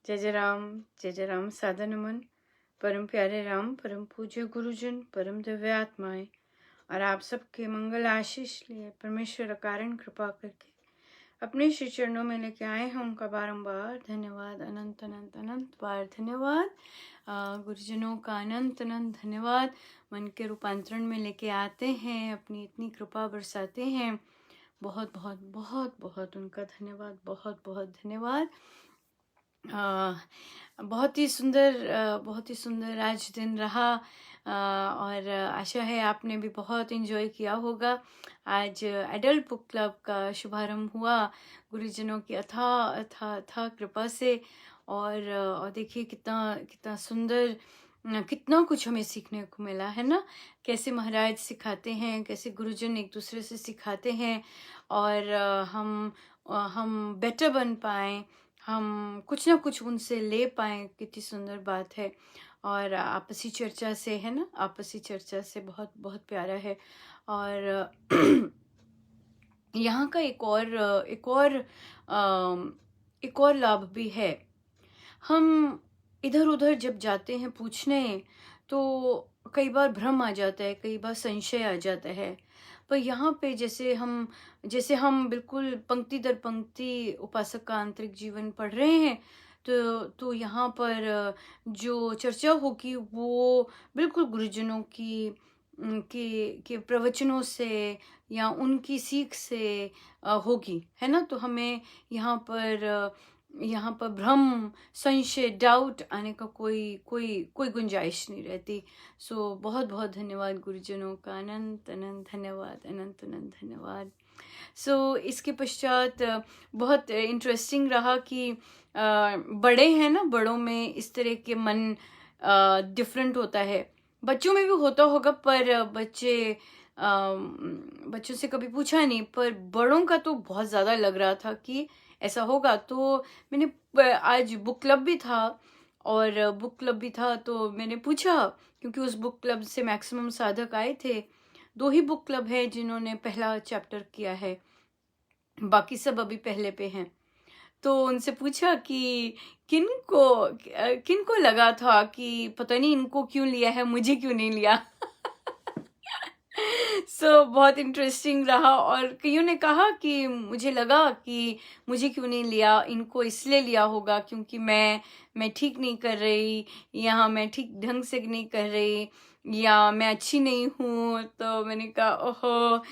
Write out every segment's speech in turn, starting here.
जय जय राम सादा नमन। परम प्यारे राम, परम पूज्य गुरुजन, परम दिव्य आत्माएं और आप सबके मंगल आशीष लिए परमेश्वर कारण कृपा करके अपने श्री चरणों में लेके आए हैं। उनका बारंबार धन्यवाद, अनंत अनंत अनंत बार धन्यवाद। गुरुजनों का अनंत अनंत धन्यवाद। मन के रूपांतरण में लेके आते हैं, अपनी इतनी कृपा बरसाते हैं। बहुत बहुत बहुत बहुत उनका धन्यवाद, बहुत बहुत धन्यवाद। बहुत ही सुंदर आज दिन रहा। और आशा है आपने भी बहुत एंजॉय किया होगा। आज एडल्ट बुक क्लब का शुभारंभ हुआ गुरुजनों की अथाह कृपा से। और देखिए कितना कितना सुंदर, कितना कुछ हमें सीखने को मिला है ना। कैसे महाराज सिखाते हैं, कैसे गुरुजन एक दूसरे से सिखाते हैं और हम बेटर बन पाएँ, हम कुछ ना कुछ उनसे ले पाएँ। कितनी सुंदर बात है। और आपसी चर्चा से है ना, आपसी चर्चा से बहुत बहुत प्यारा है। और यहाँ का एक और लाभ भी है। हम इधर उधर जब जाते हैं पूछने तो कई बार भ्रम आ जाता है, कई बार संशय आ जाता है। पर यहाँ पे जैसे हम बिल्कुल पंक्ति दर पंक्ति उपासक का आंतरिक जीवन पढ़ रहे हैं, तो यहाँ पर जो चर्चा होगी वो बिल्कुल गुरुजनों के प्रवचनों से या उनकी सीख से होगी, है ना। तो हमें यहाँ पर भ्रम, संशय, डाउट आने का कोई गुंजाइश नहीं रहती। सो बहुत बहुत धन्यवाद गुरुजनों का, अनंत अनंत धन्यवाद, अनंत अनंत धन्यवाद। सो इसके पश्चात बहुत इंटरेस्टिंग रहा कि बड़े हैं ना, बड़ों में इस तरह के मन डिफरेंट होता है। बच्चों में भी होता होगा, पर बच्चों से कभी पूछा नहीं, पर बड़ों का तो बहुत ज़्यादा लग रहा था कि ऐसा होगा। तो मैंने आज बुक क्लब भी था तो मैंने पूछा, क्योंकि उस बुक क्लब से मैक्सिमम साधक आए थे। 2 ही बुक क्लब है जिन्होंने पहला चैप्टर किया है, बाकी सब अभी पहले पे हैं। तो उनसे पूछा कि किनको लगा था कि पता नहीं इनको क्यों लिया है, मुझे क्यों नहीं लिया। बहुत इंटरेस्टिंग रहा। और कईयों ने कहा कि मुझे लगा कि मुझे क्यों नहीं लिया, इनको इसलिए लिया होगा क्योंकि मैं ठीक नहीं कर रही, या मैं ठीक ढंग से नहीं कर रही, या मैं अच्छी नहीं हूँ। तो मैंने कहा ओहो,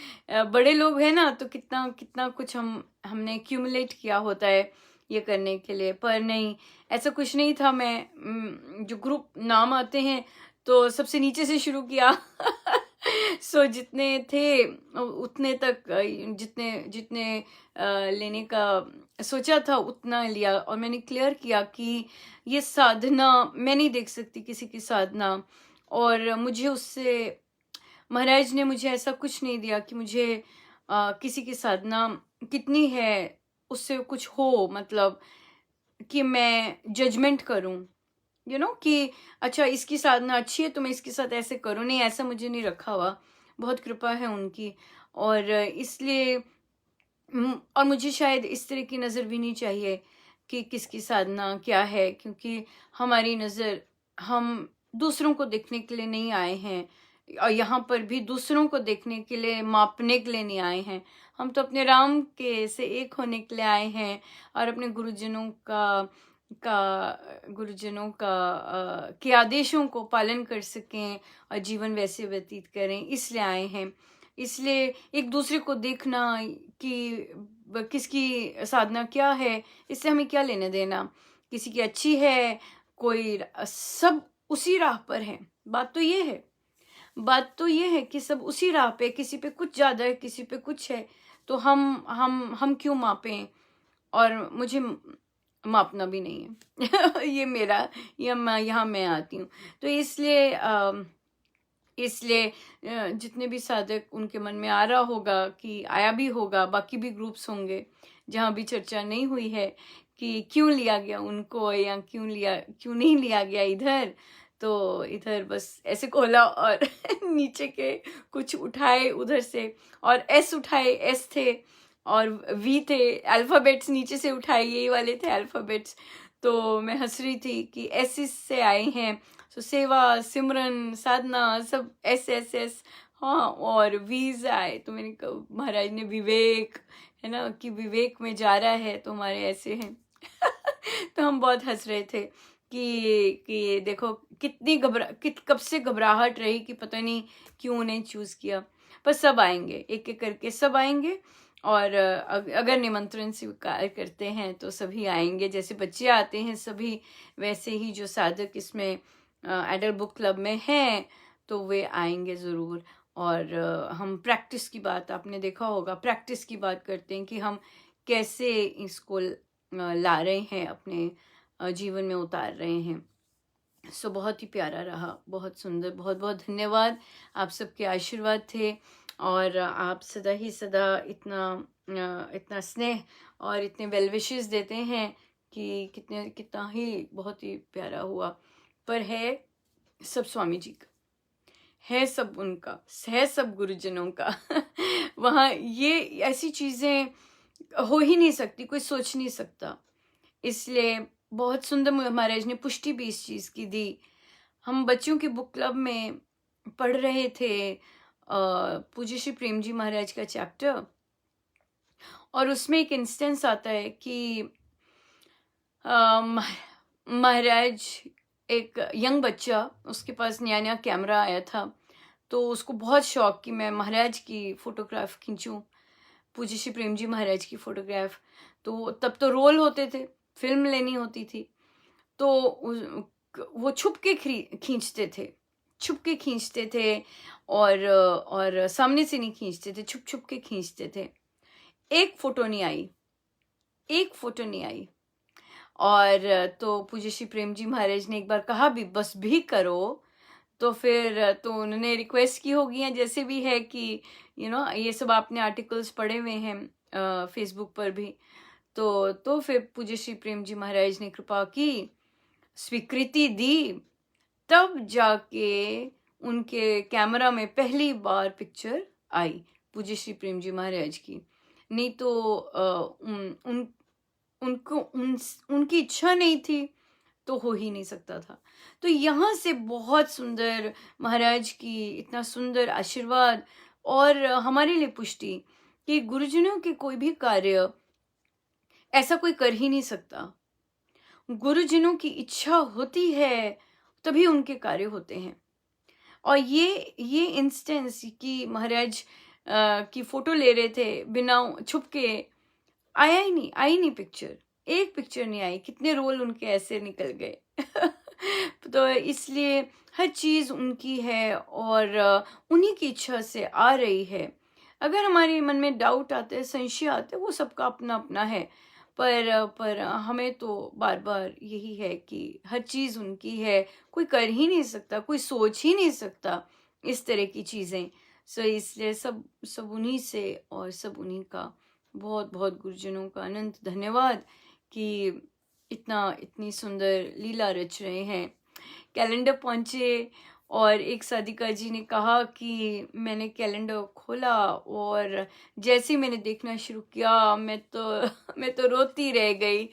बड़े लोग हैं ना, तो कितना कितना कुछ हमने एक्यूमुलेट किया होता है ये करने के लिए। पर नहीं, ऐसा कुछ नहीं था। मैं जो ग्रुप नाम आते हैं तो सबसे नीचे से शुरू किया। जितने थे उतने तक, जितने लेने का सोचा था उतना लिया। और मैंने क्लियर किया कि ये साधना मैं नहीं देख सकती, किसी की साधना। और मुझे उससे महाराज ने मुझे ऐसा कुछ नहीं दिया कि मुझे किसी की साधना कितनी है उससे कुछ हो, मतलब कि मैं जजमेंट करूं, कि अच्छा इसकी साधना अच्छी है तो मैं इसके साथ ऐसे करूं। नहीं, ऐसा मुझे नहीं रखा हुआ। बहुत कृपा है उनकी। और इसलिए और मुझे शायद इस तरह की नज़र भी नहीं चाहिए कि किसकी साधना क्या है, क्योंकि हमारी नज़र, हम दूसरों को देखने के लिए नहीं आए हैं, और यहाँ पर भी दूसरों को देखने के लिए, मापने के लिए नहीं आए हैं। हम तो अपने राम के से एक होने के लिए आए हैं और अपने गुरुजनों के आदेशों को पालन कर सकें और जीवन वैसे व्यतीत करें, इसलिए आए हैं। इसलिए एक दूसरे को देखना कि किसकी साधना क्या है, इससे हमें क्या लेना देना। किसी की अच्छी है, कोई, सब उसी राह पर है। बात तो ये है कि सब उसी राह पे, किसी पे कुछ ज़्यादा है, किसी पे कुछ है, तो हम क्यों मापें। और मुझे मापना भी नहीं है। ये मेरा, यहाँ मैं आती हूँ। तो इसलिए जितने भी साधक, उनके मन में आ रहा होगा कि आया भी होगा, बाकी भी ग्रुप्स होंगे जहाँ भी चर्चा नहीं हुई है कि क्यों लिया गया उनको, या क्यों नहीं लिया गया इधर। तो इधर बस ऐसे खोला और नीचे के कुछ उठाए उधर से, और एस उठाए, एस थे और वी थे, अल्फ़ाबेट्स नीचे से उठाए, यही वाले थे अल्फ़ाबेट्स। तो मैं हंस रही थी कि एसिस से आए हैं, तो सेवा, सिमरन, साधना, सब एस एस एस। हाँ, और वीज आए तो मैंने कहा, महाराज ने विवेक, है ना, कि विवेक में जा रहा है तो हमारे ऐसे हैं। तो हम बहुत हंस रहे थे कि देखो कितनी कब से घबराहट रही कि पता नहीं क्यों उन्हें चूज किया। पर सब आएंगे, एक एक करके सब आएंगे, और अगर निमंत्रण स्वीकार करते हैं तो सभी आएंगे। जैसे बच्चे आते हैं सभी, वैसे ही जो साधक इसमें एडल्ट बुक क्लब में हैं तो वे आएंगे ज़रूर। और हम प्रैक्टिस की बात, आपने देखा होगा, प्रैक्टिस की बात करते हैं कि हम कैसे इसको ला रहे हैं, अपने जीवन में उतार रहे हैं। सो बहुत ही प्यारा रहा, बहुत सुंदर। बहुत बहुत धन्यवाद, आप सबके आशीर्वाद थे, और आप सदा ही सदा इतना स्नेह और इतने वेल विशेस देते हैं कि कितना ही बहुत ही प्यारा हुआ। पर है सब स्वामी जी का, है सब उनका, है सब गुरुजनों का। वहाँ ये ऐसी चीज़ें हो ही नहीं सकती, कोई सोच नहीं सकता। इसलिए बहुत सुंदर महाराज ने पुष्टि भी इस चीज़ की दी। हम बच्चों के बुक क्लब में पढ़ रहे थे पूज्य श्री प्रेम जी महाराज का चैप्टर, और उसमें एक इंस्टेंस आता है कि महाराज, एक यंग बच्चा, उसके पास नया नया कैमरा आया था, तो उसको बहुत शौक कि मैं महाराज की फ़ोटोग्राफ खींचूं, पूज्य श्री प्रेम जी महाराज की फ़ोटोग्राफ। तो तब तो रोल होते थे, फिल्म लेनी होती थी, तो वो छुप के खींचते थे, छुप के खींचते थे, और सामने से नहीं खींचते थे, छुप छुप के खींचते थे। एक फ़ोटो नहीं आई, एक फ़ोटो नहीं आई। और तो पूज्य श्री प्रेम जी महाराज ने एक बार कहा भी, बस भी करो। तो फिर तो उन्होंने रिक्वेस्ट की होगी, या जैसे भी है कि ये सब आपने आर्टिकल्स पढ़े हुए हैं फेसबुक पर भी। तो फिर पूज्य श्री प्रेम जी महाराज ने कृपा की, स्वीकृति दी, तब जाके उनके कैमरा में पहली बार पिक्चर आई पूज्य श्री प्रेम जी महाराज की। नहीं तो उनकी इच्छा नहीं थी तो हो ही नहीं सकता था। तो यहाँ से बहुत सुंदर महाराज की इतना सुंदर आशीर्वाद, और हमारे लिए पुष्टि कि गुरुजनों के कोई भी कार्य ऐसा कोई कर ही नहीं सकता। गुरुजनों की इच्छा होती है तभी उनके कार्य होते हैं। और ये इंस्टेंस कि महाराज की फोटो ले रहे थे बिना छुप के, आई नहीं पिक्चर, एक पिक्चर नहीं आई, कितने रोल उनके ऐसे निकल गए। तो इसलिए हर चीज़ उनकी है, और उन्हीं की इच्छा से आ रही है। अगर हमारे मन में डाउट आते हैं, संशय आते हैं, वो सबका अपना अपना है, पर हमें तो बार बार यही है कि हर चीज़ उनकी है, कोई कर ही नहीं सकता, कोई सोच ही नहीं सकता इस तरह की चीज़ें। सो इसलिए सब सब उन्हीं से, और सब उन्हीं का। बहुत बहुत गुरुजनों का अनंत धन्यवाद कि इतनी सुंदर लीला रच रहे हैं। कैलेंडर पहुँचे, और एक साधिका जी ने कहा कि मैंने कैलेंडर खोला, और जैसे ही मैंने देखना शुरू किया, मैं तो रोती रह गई।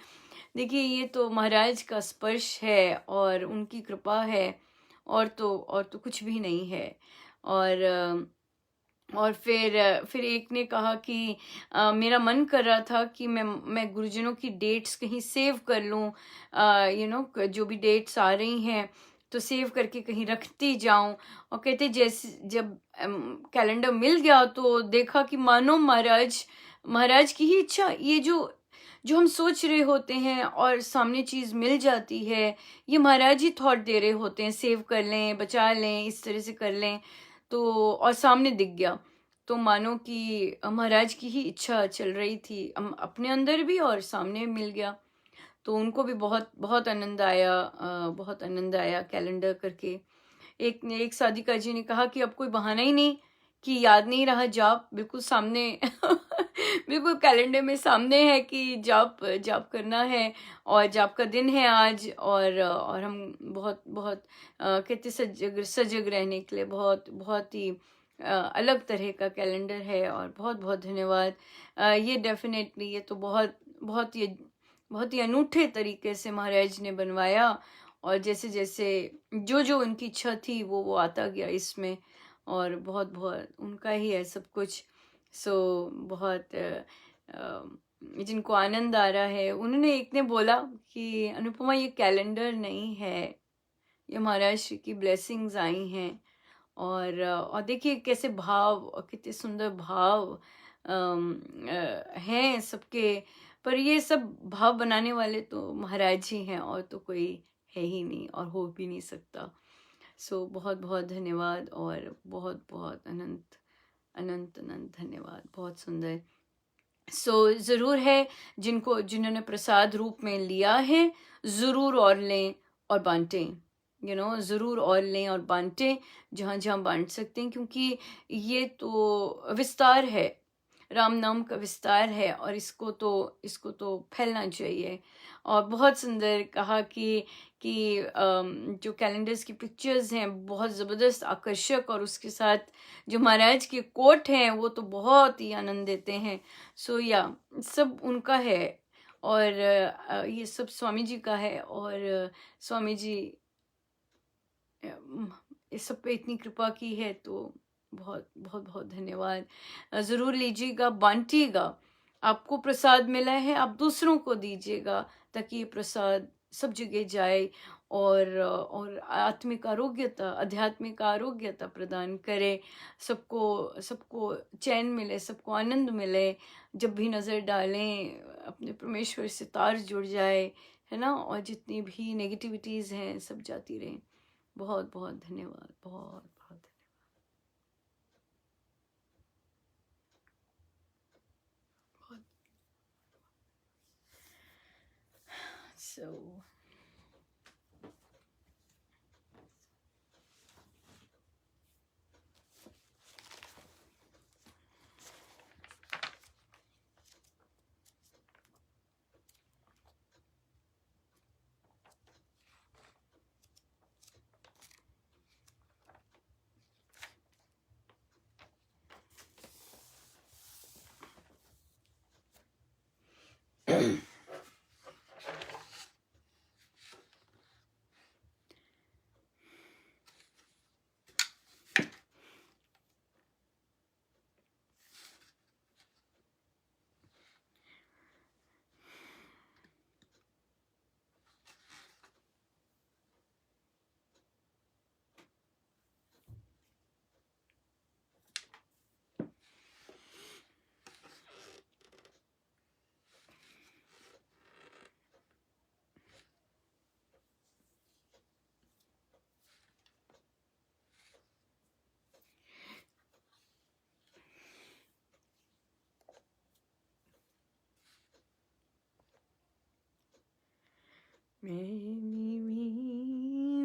देखिए, ये तो महाराज का स्पर्श है और उनकी कृपा है, और तो कुछ भी नहीं है। और फिर एक ने कहा कि मेरा मन कर रहा था कि मैं गुरुजनों की डेट्स कहीं सेव कर लूं, जो भी डेट्स आ रही हैं तो सेव करके कहीं रखती जाऊं। और कहते जैसे जब कैलेंडर मिल गया तो देखा कि मानो महाराज की ही इच्छा, ये जो हम सोच रहे होते हैं और सामने चीज़ मिल जाती है, ये महाराज ही थॉट दे रहे होते हैं, सेव कर लें, बचा लें, इस तरह से कर लें। तो और सामने दिख गया, तो मानो कि महाराज की ही इच्छा चल रही थी अपने अंदर भी, और सामने मिल गया। तो उनको भी बहुत बहुत आनंद आया, बहुत आनंद आया कैलेंडर करके। एक साधिका जी ने कहा कि अब कोई बहाना ही नहीं कि याद नहीं रहा जाप, बिल्कुल सामने बिल्कुल कैलेंडर में सामने है कि जाप करना है, और जाप का दिन है आज। और हम बहुत बहुत कहते सजग रहने के लिए बहुत बहुत ही अलग तरह का कैलेंडर है। और बहुत बहुत धन्यवाद। ये डेफिनेटली, ये तो बहुत बहुत बहुत ही अनूठे तरीके से महाराज ने बनवाया, और जैसे जैसे जो जो उनकी इच्छा थी वो आता गया इसमें, और बहुत बहुत उनका ही है सब कुछ। सो बहुत जिनको आनंद आ रहा है, उन्होंने एक ने बोला कि अनुपमा ये कैलेंडर नहीं है, ये महाराज श्री की ब्लेसिंग्स आई हैं। और देखिए कैसे भाव, और कितने सुंदर भाव हैं सबके, पर ये सब भाव बनाने वाले तो महाराज जी हैं, और तो कोई है ही नहीं और हो भी नहीं सकता। सो बहुत बहुत धन्यवाद, और बहुत बहुत अनंत अनंत अनंत धन्यवाद, बहुत सुंदर। सो ज़रूर है, जिन्होंने प्रसाद रूप में लिया है ज़रूर और लें और बांटें, ज़रूर और लें और बांटें जहाँ जहाँ बांट सकते हैं, क्योंकि ये तो विस्तार है, राम नाम का विस्तार है, और इसको तो फैलना चाहिए। और बहुत सुंदर कहा कि जो कैलेंडर्स की पिक्चर्स हैं बहुत ज़बरदस्त आकर्षक, और उसके साथ जो महाराज के कोट हैं वो तो बहुत ही आनंद देते हैं। सो या सब उनका है, और ये सब स्वामी जी का है, और स्वामी जी इस सब पे इतनी कृपा की है, तो बहुत बहुत बहुत धन्यवाद। ज़रूर लीजिएगा, बांटिएगा, आपको प्रसाद मिला है आप दूसरों को दीजिएगा, ताकि ये प्रसाद सब जगह जाए, और आत्मिक आरोग्यता, आध्यात्मिक आरोग्यता प्रदान करे, सबको सबको चैन मिले, सबको आनंद मिले। जब भी नज़र डालें अपने परमेश्वर से तार जुड़ जाए, है ना, और जितनी भी नेगेटिविटीज़ हैं सब जाती रहें। बहुत बहुत धन्यवाद, बहुत बहुत धन्यवाद। So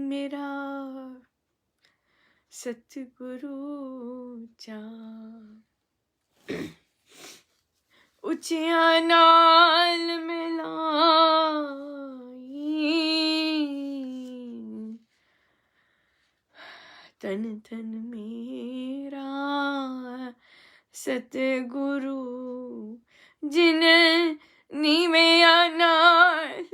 मेरा सतगुरु चा उचिया नाल मिलाई, तन तन मेरा सतगुरु जिन नीवेया नाल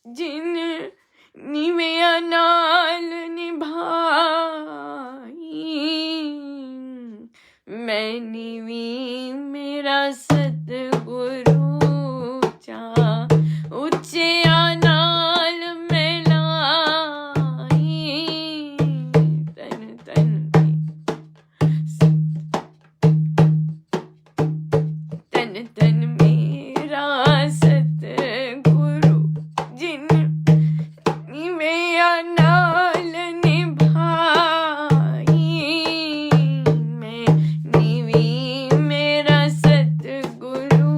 जिन नीवेया नाल निभाई, मैं नीवी मेरा सतगुरु चा उचिया नाल मिलाई, तन तन तन तन मेरा सतगुरु जिन नीवेया नाल निभाई, मैं नीवी मेरा सतगुरु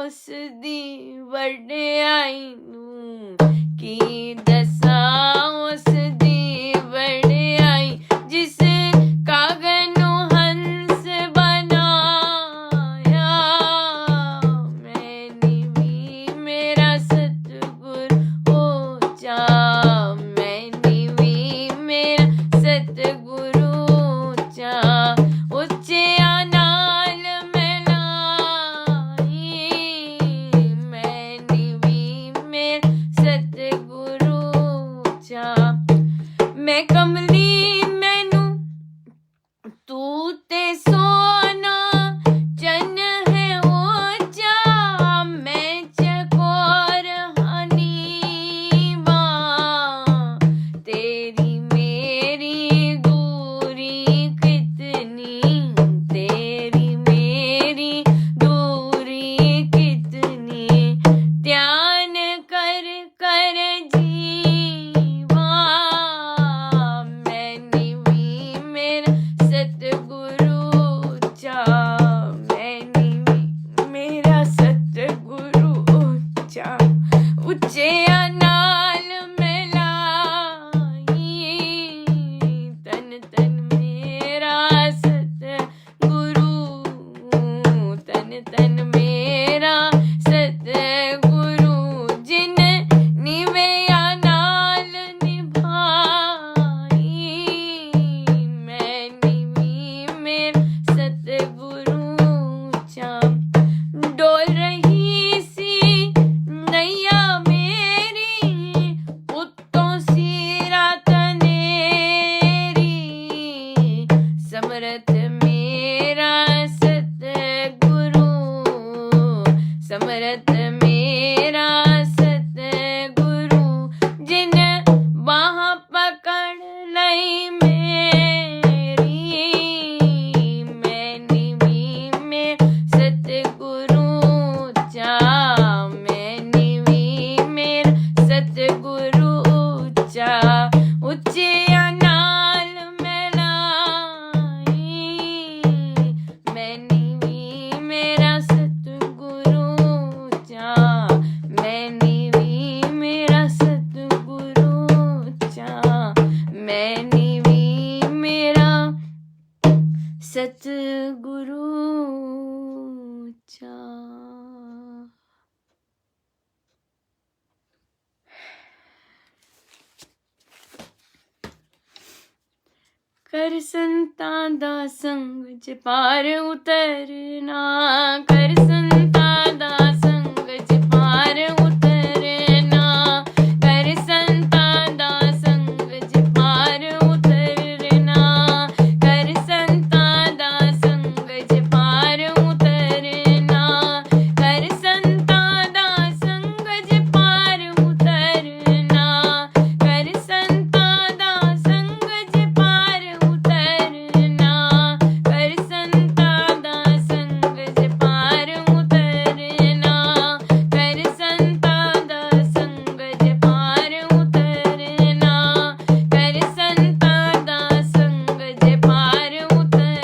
उस दी वड़े आई नू की दसा उस दी वड़े आई जिस कागनो हंस बनाया मैंने भी मेरा सतगुर हो जा मैंने भी मेरा सतगुरु जा ਉੱਚਿਆਂ ਨਾਲ ਮਿਲਾਈ ਮੈਨੇ ਵੀ ਮੇਰਾ ਸਤਿਗੁਰੂ ਜਾ ਮੈਂ ਕਮਲੀ ਮੈਨੂੰ ਤੂੰ ਤੇ ਸੋਨਾ ਚੰਨ ਹੈ ਉੱਚਾ ਮੈਂ ਚਕੋਰ ਹਨੀਵਾ ਤੇਰੀ ਮੇਰੀ ਦੂਰੀ ਕਿਤਨੀ तेरी मेरी दूरी कितनी ध्यान कर कर जीवा मैंने भी मेरा सतगुरु चा मैंने भी मेरा सतगुरु चा ਉੱਚਿਆਂ ਨਾਲ ਮਿਲਾਈ ਤਨ ਤਨ ਮੇਰਾ ਸਤਿਗੁਰੂ ਤਨ ਤਨ ਮੇਰਾ ਸਤਿਗੁਰੂ ਜਿਨ ਨਿਵਿਆਂ ਨਾਲ ਨਿਭਾਈ ਮੈਨੇ ਵੀ ਮੇਰਾ ਸਤਿਗੁਰੂ ਚਾ ਡੋਲ ਰਹੀ ਸੀ ਨੈया ਮੇਰੀ ਉੱਤੋਂ ਸਿਰਾ ਤਨੇਰੀ ਸਮਰਥ ਮੇਰਾ ਸਤਿਗੁਰੂ ਸਮਰਥ ਮੇਰਾ ਸਤਿਗੁਰੂ ਜਿਨ ਬਾਹ ਪਕੜ ਲਈ ਮੇਰੀ ਮੈਨੇ ਵੀ ਮੇਰਾ ਸਤਿਗੁਰੂ ਚਾ ਮੈਨੇ ਵੀ ਮੇਰਾ ਸਤਿਗੁਰੂ ਚਾ ਉੱਚਿਆਂ ਨਾਲ ਮਿਲਾਈ ਮੈਨੇ ਵੀ ਮੇਰਾ ਸਤਿਗੁਰੂ ਚਾ ਮੈਨੇ ਵੀ ਮੇਰਾ ਸਤਿਗੁਰੂ ਚਾ ਮੈਨੇ ਵੀ ਮੇਰਾ ਸਤਿਗੁਰੂ ਚਾ ਕਰ ਸੰਤਾਂ ਦਾ ਸੰਗ ਚ ਪਾਰ ਉਤਰਨਾ ਕਰ ਸੰਤਾਂ ਦਾ ਸੰਗ ਚ ਪਾਰ ਉਤਰਨਾ ਕਰ ਸੰਤਾਂ ਦਾ ਸੰਗ ਚ ਪਾਰ ਉਤਰਨਾ ਕਰ ਸੰਤਾਂ ਦਾ ਸੰਗ ਚ ਪਾਰ ਉਤਰਨਾ ਕਰ ਸੰਤਾਂ ਦਾ ਸੰਗ ਚ ਪਾਰ ਉਤਰਨਾ ਕਰ ਸੰਤਾਂ ਦਾ ਸੰਗ ਚ ਪਾਰ ਉਤਰਨਾ ਕਰ ਸੰਤਾਂ ਦਾ ਸੰਗ ਚ ਪਾਰ ਉਤਰਨਾ ਕਰ ਸੰਤਾਂ ਦਾ ਸੰਗ ਚ ਪਾਰ ਉਤਰਨਾ ਕਰ ਸੰਤਾਂ ਦਾ ਸੰਗ ਚ ਪਾਰ ਉਤਰਨਾ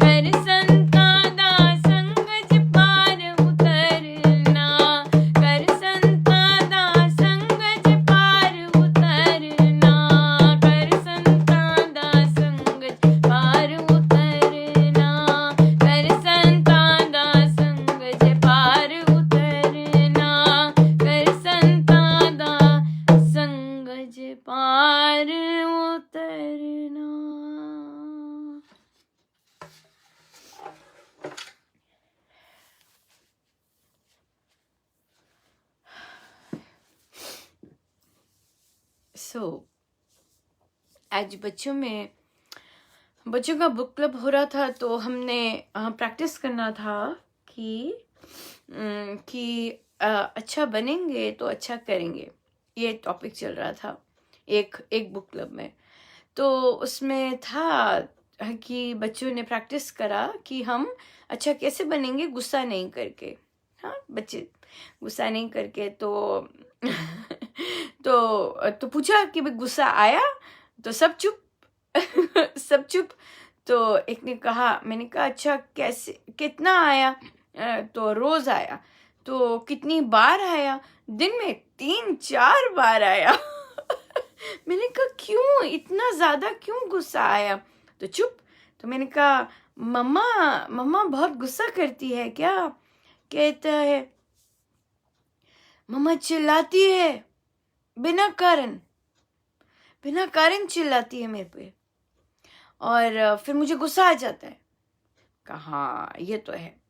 ਕਰ ਸੰਤਾਂ ਦਾ ਸੰਗ ਚ ਪਾਰ ਉਤਰਨਾ ਕਰ ਸੰਤਾਂ ਦਾ ਸੰਗ ਚ ਪਾਰ ਉਤਰਨਾ ਕਰ ਸੰਤਾਂ ਦਾ ਸੰਗ ਚ ਪਾਰ ਉਤਰਨਾ ਕਰ ਸੰਤਾਂ ਦਾ ਸੰਗ ਚ ਪਾਰ ਉਤਰਨਾ ਕਰ ਸੰਤਾਂ ਦਾ ਸੰਗ ਚ ਪਾਰ ਉਤਰਨਾ सो आज बच्चों का बुक क्लब हो रहा था तो हमने प्रैक्टिस करना था कि अच्छा बनेंगे तो अच्छा करेंगे ये टॉपिक चल रहा था एक बुक क्लब में तो उसमें था कि बच्चों ने प्रैक्टिस करा कि हम अच्छा कैसे बनेंगे गुस्सा नहीं करके हाँ बच्चे गुस्सा नहीं करके तो तो पूछा कि भाई गुस्सा आया तो सब चुप सब चुप तो एक ने कहा मैंने कहा अच्छा कैसे कितना आया तो रोज आया। तो कितनी बार आया? दिन में 3-4 बार आया। मैंने कहा क्यों इतना ज्यादा, क्यों गुस्सा आया? तो चुप। तो मैंने कहा मम्मा मम्मा बहुत गुस्सा करती है क्या? कहता है मम्मा चिल्लाती है बिना कारण, बिना कारण चिल्लाती है मेरे पे, और फिर मुझे गुस्सा आ जाता है। कहा हाँ ये तो है,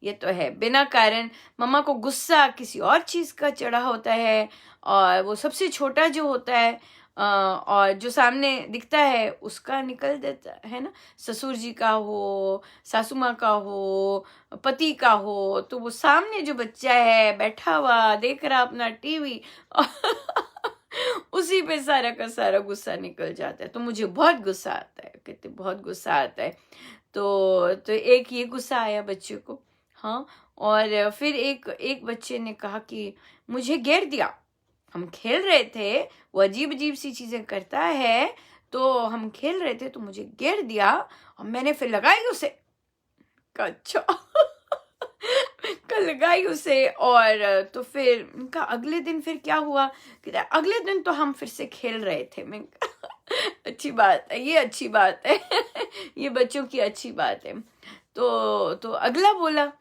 ये तो है, बिना कारण मम्मा को गुस्सा किसी और चीज का चढ़ा होता है, और वो सबसे छोटा जो होता है और जो सामने दिखता है उसका निकल देता है ना। ससुर जी का हो, सासू माँ का हो, पति का हो, तो वो सामने जो बच्चा है बैठा हुआ देख रहा अपना टीवी उसी पे सारा का सारा गुस्सा निकल जाता है। तो मुझे बहुत गुस्सा आता है, कहते बहुत गुस्सा आता है। तो एक ये गुस्सा आया बच्चे को। हाँ, और फिर एक एक बच्चे ने कहा कि मुझे घेर दिया। हम खेल रहे थे, वो अजीब अजीब सी चीजें करता है, तो हम खेल रहे थे तो मुझे घेर दिया और मैंने फिर लगाई उसे। कहा, अच्छा। कल लगाई उसे। और तो फिर उनका अगले दिन फिर क्या हुआ, कहता है, अगले दिन तो हम फिर से खेल रहे थे। मैं अच्छी बात है, ये अच्छी बात है। ये बच्चों की अच्छी बात है। तो अगला बोला,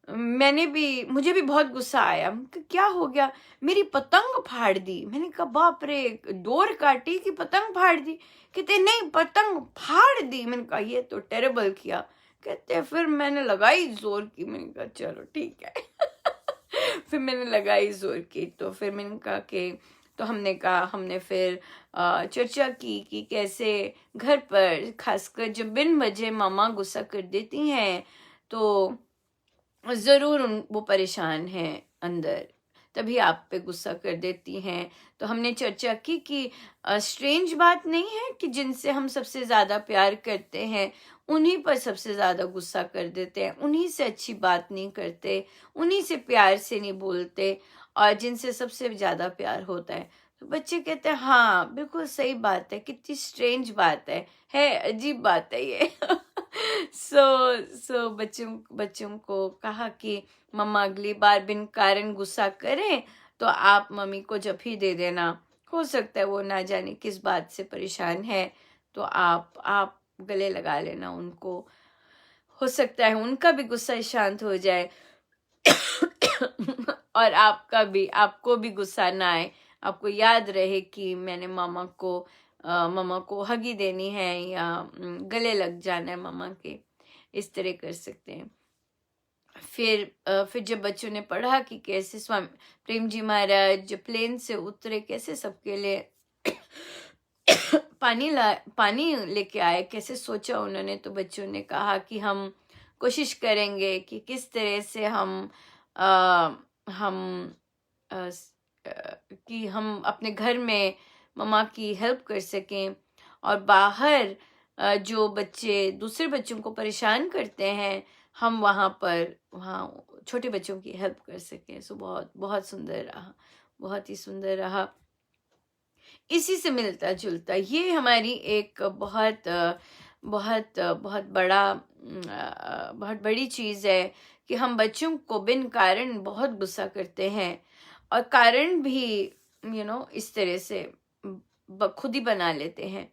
मुझे भी बहुत गुस्सा आया। क्या हो गया? मेरी पतंग फाड़ दी। मैंने कहा बाप रे, डोर काटी कि पतंग फाड़ दी? कहते नहीं, पतंग फाड़ दी। मैंने कहा ये तो टेरेबल किया। कहते फिर मैंने लगाई जोर की। मैंने कहा चलो ठीक है। फिर मैंने लगाई जोर की। तो फिर मैंने कहा कि तो हमने फिर चर्चा की कि कैसे घर पर खासकर जब बिन वजह मामा गुस्सा कर देती हैं तो जरूर वो परेशान हैं अंदर, तभी आप पे गुस्सा कर देती हैं। तो हमने चर्चा की कि स्ट्रेंज बात नहीं है कि जिनसे हम सबसे ज्यादा प्यार करते हैं उन्हीं पर सबसे ज्यादा गुस्सा कर देते हैं, उन्हीं से अच्छी बात नहीं करते, उन्हीं से प्यार से नहीं बोलते, और जिनसे सबसे ज्यादा प्यार होता है। तो बच्चे कहते हैं हाँ बिल्कुल सही बात है, कितनी स्ट्रेंज बात है अजीब बात है ये। सो बच्चों को कहा कि मम्मा अगली बार बिन कारण गुस्सा करें तो आप मम्मी को जब ही दे देना। हो सकता है वो ना जाने किस बात से परेशान है, तो आप गले लगा लेना उनको। हो सकता है उनका भी गुस्सा शांत हो जाए और आपको भी गुस्सा ना आए। आपको याद रहे कि मैंने मामा को हगी देनी है या गले लग जाना है मामा के। इस तरह कर सकते हैं। फिर जब बच्चों ने पढ़ा कि कैसे स्वामी प्रेम जी महाराज जब प्लेन से उतरे, कैसे सबके लिए पानी लेके आए, कैसे सोचा उन्होंने, तो बच्चों ने कहा कि हम कोशिश करेंगे कि किस तरह से आ, हम आ, कि हम अपने घर में मम्मा की हेल्प कर सकें, और बाहर जो बच्चे दूसरे बच्चों को परेशान करते हैं हम वहाँ छोटे बच्चों की हेल्प कर सकें। सो बहुत बहुत सुंदर रहा, बहुत ही सुंदर रहा। इसी से मिलता जुलता ये हमारी एक बहुत बड़ी चीज है कि हम बच्चों को बिन कारण बहुत गुस्सा करते हैं, और कारण भी इस तरह से खुद ही बना लेते हैं।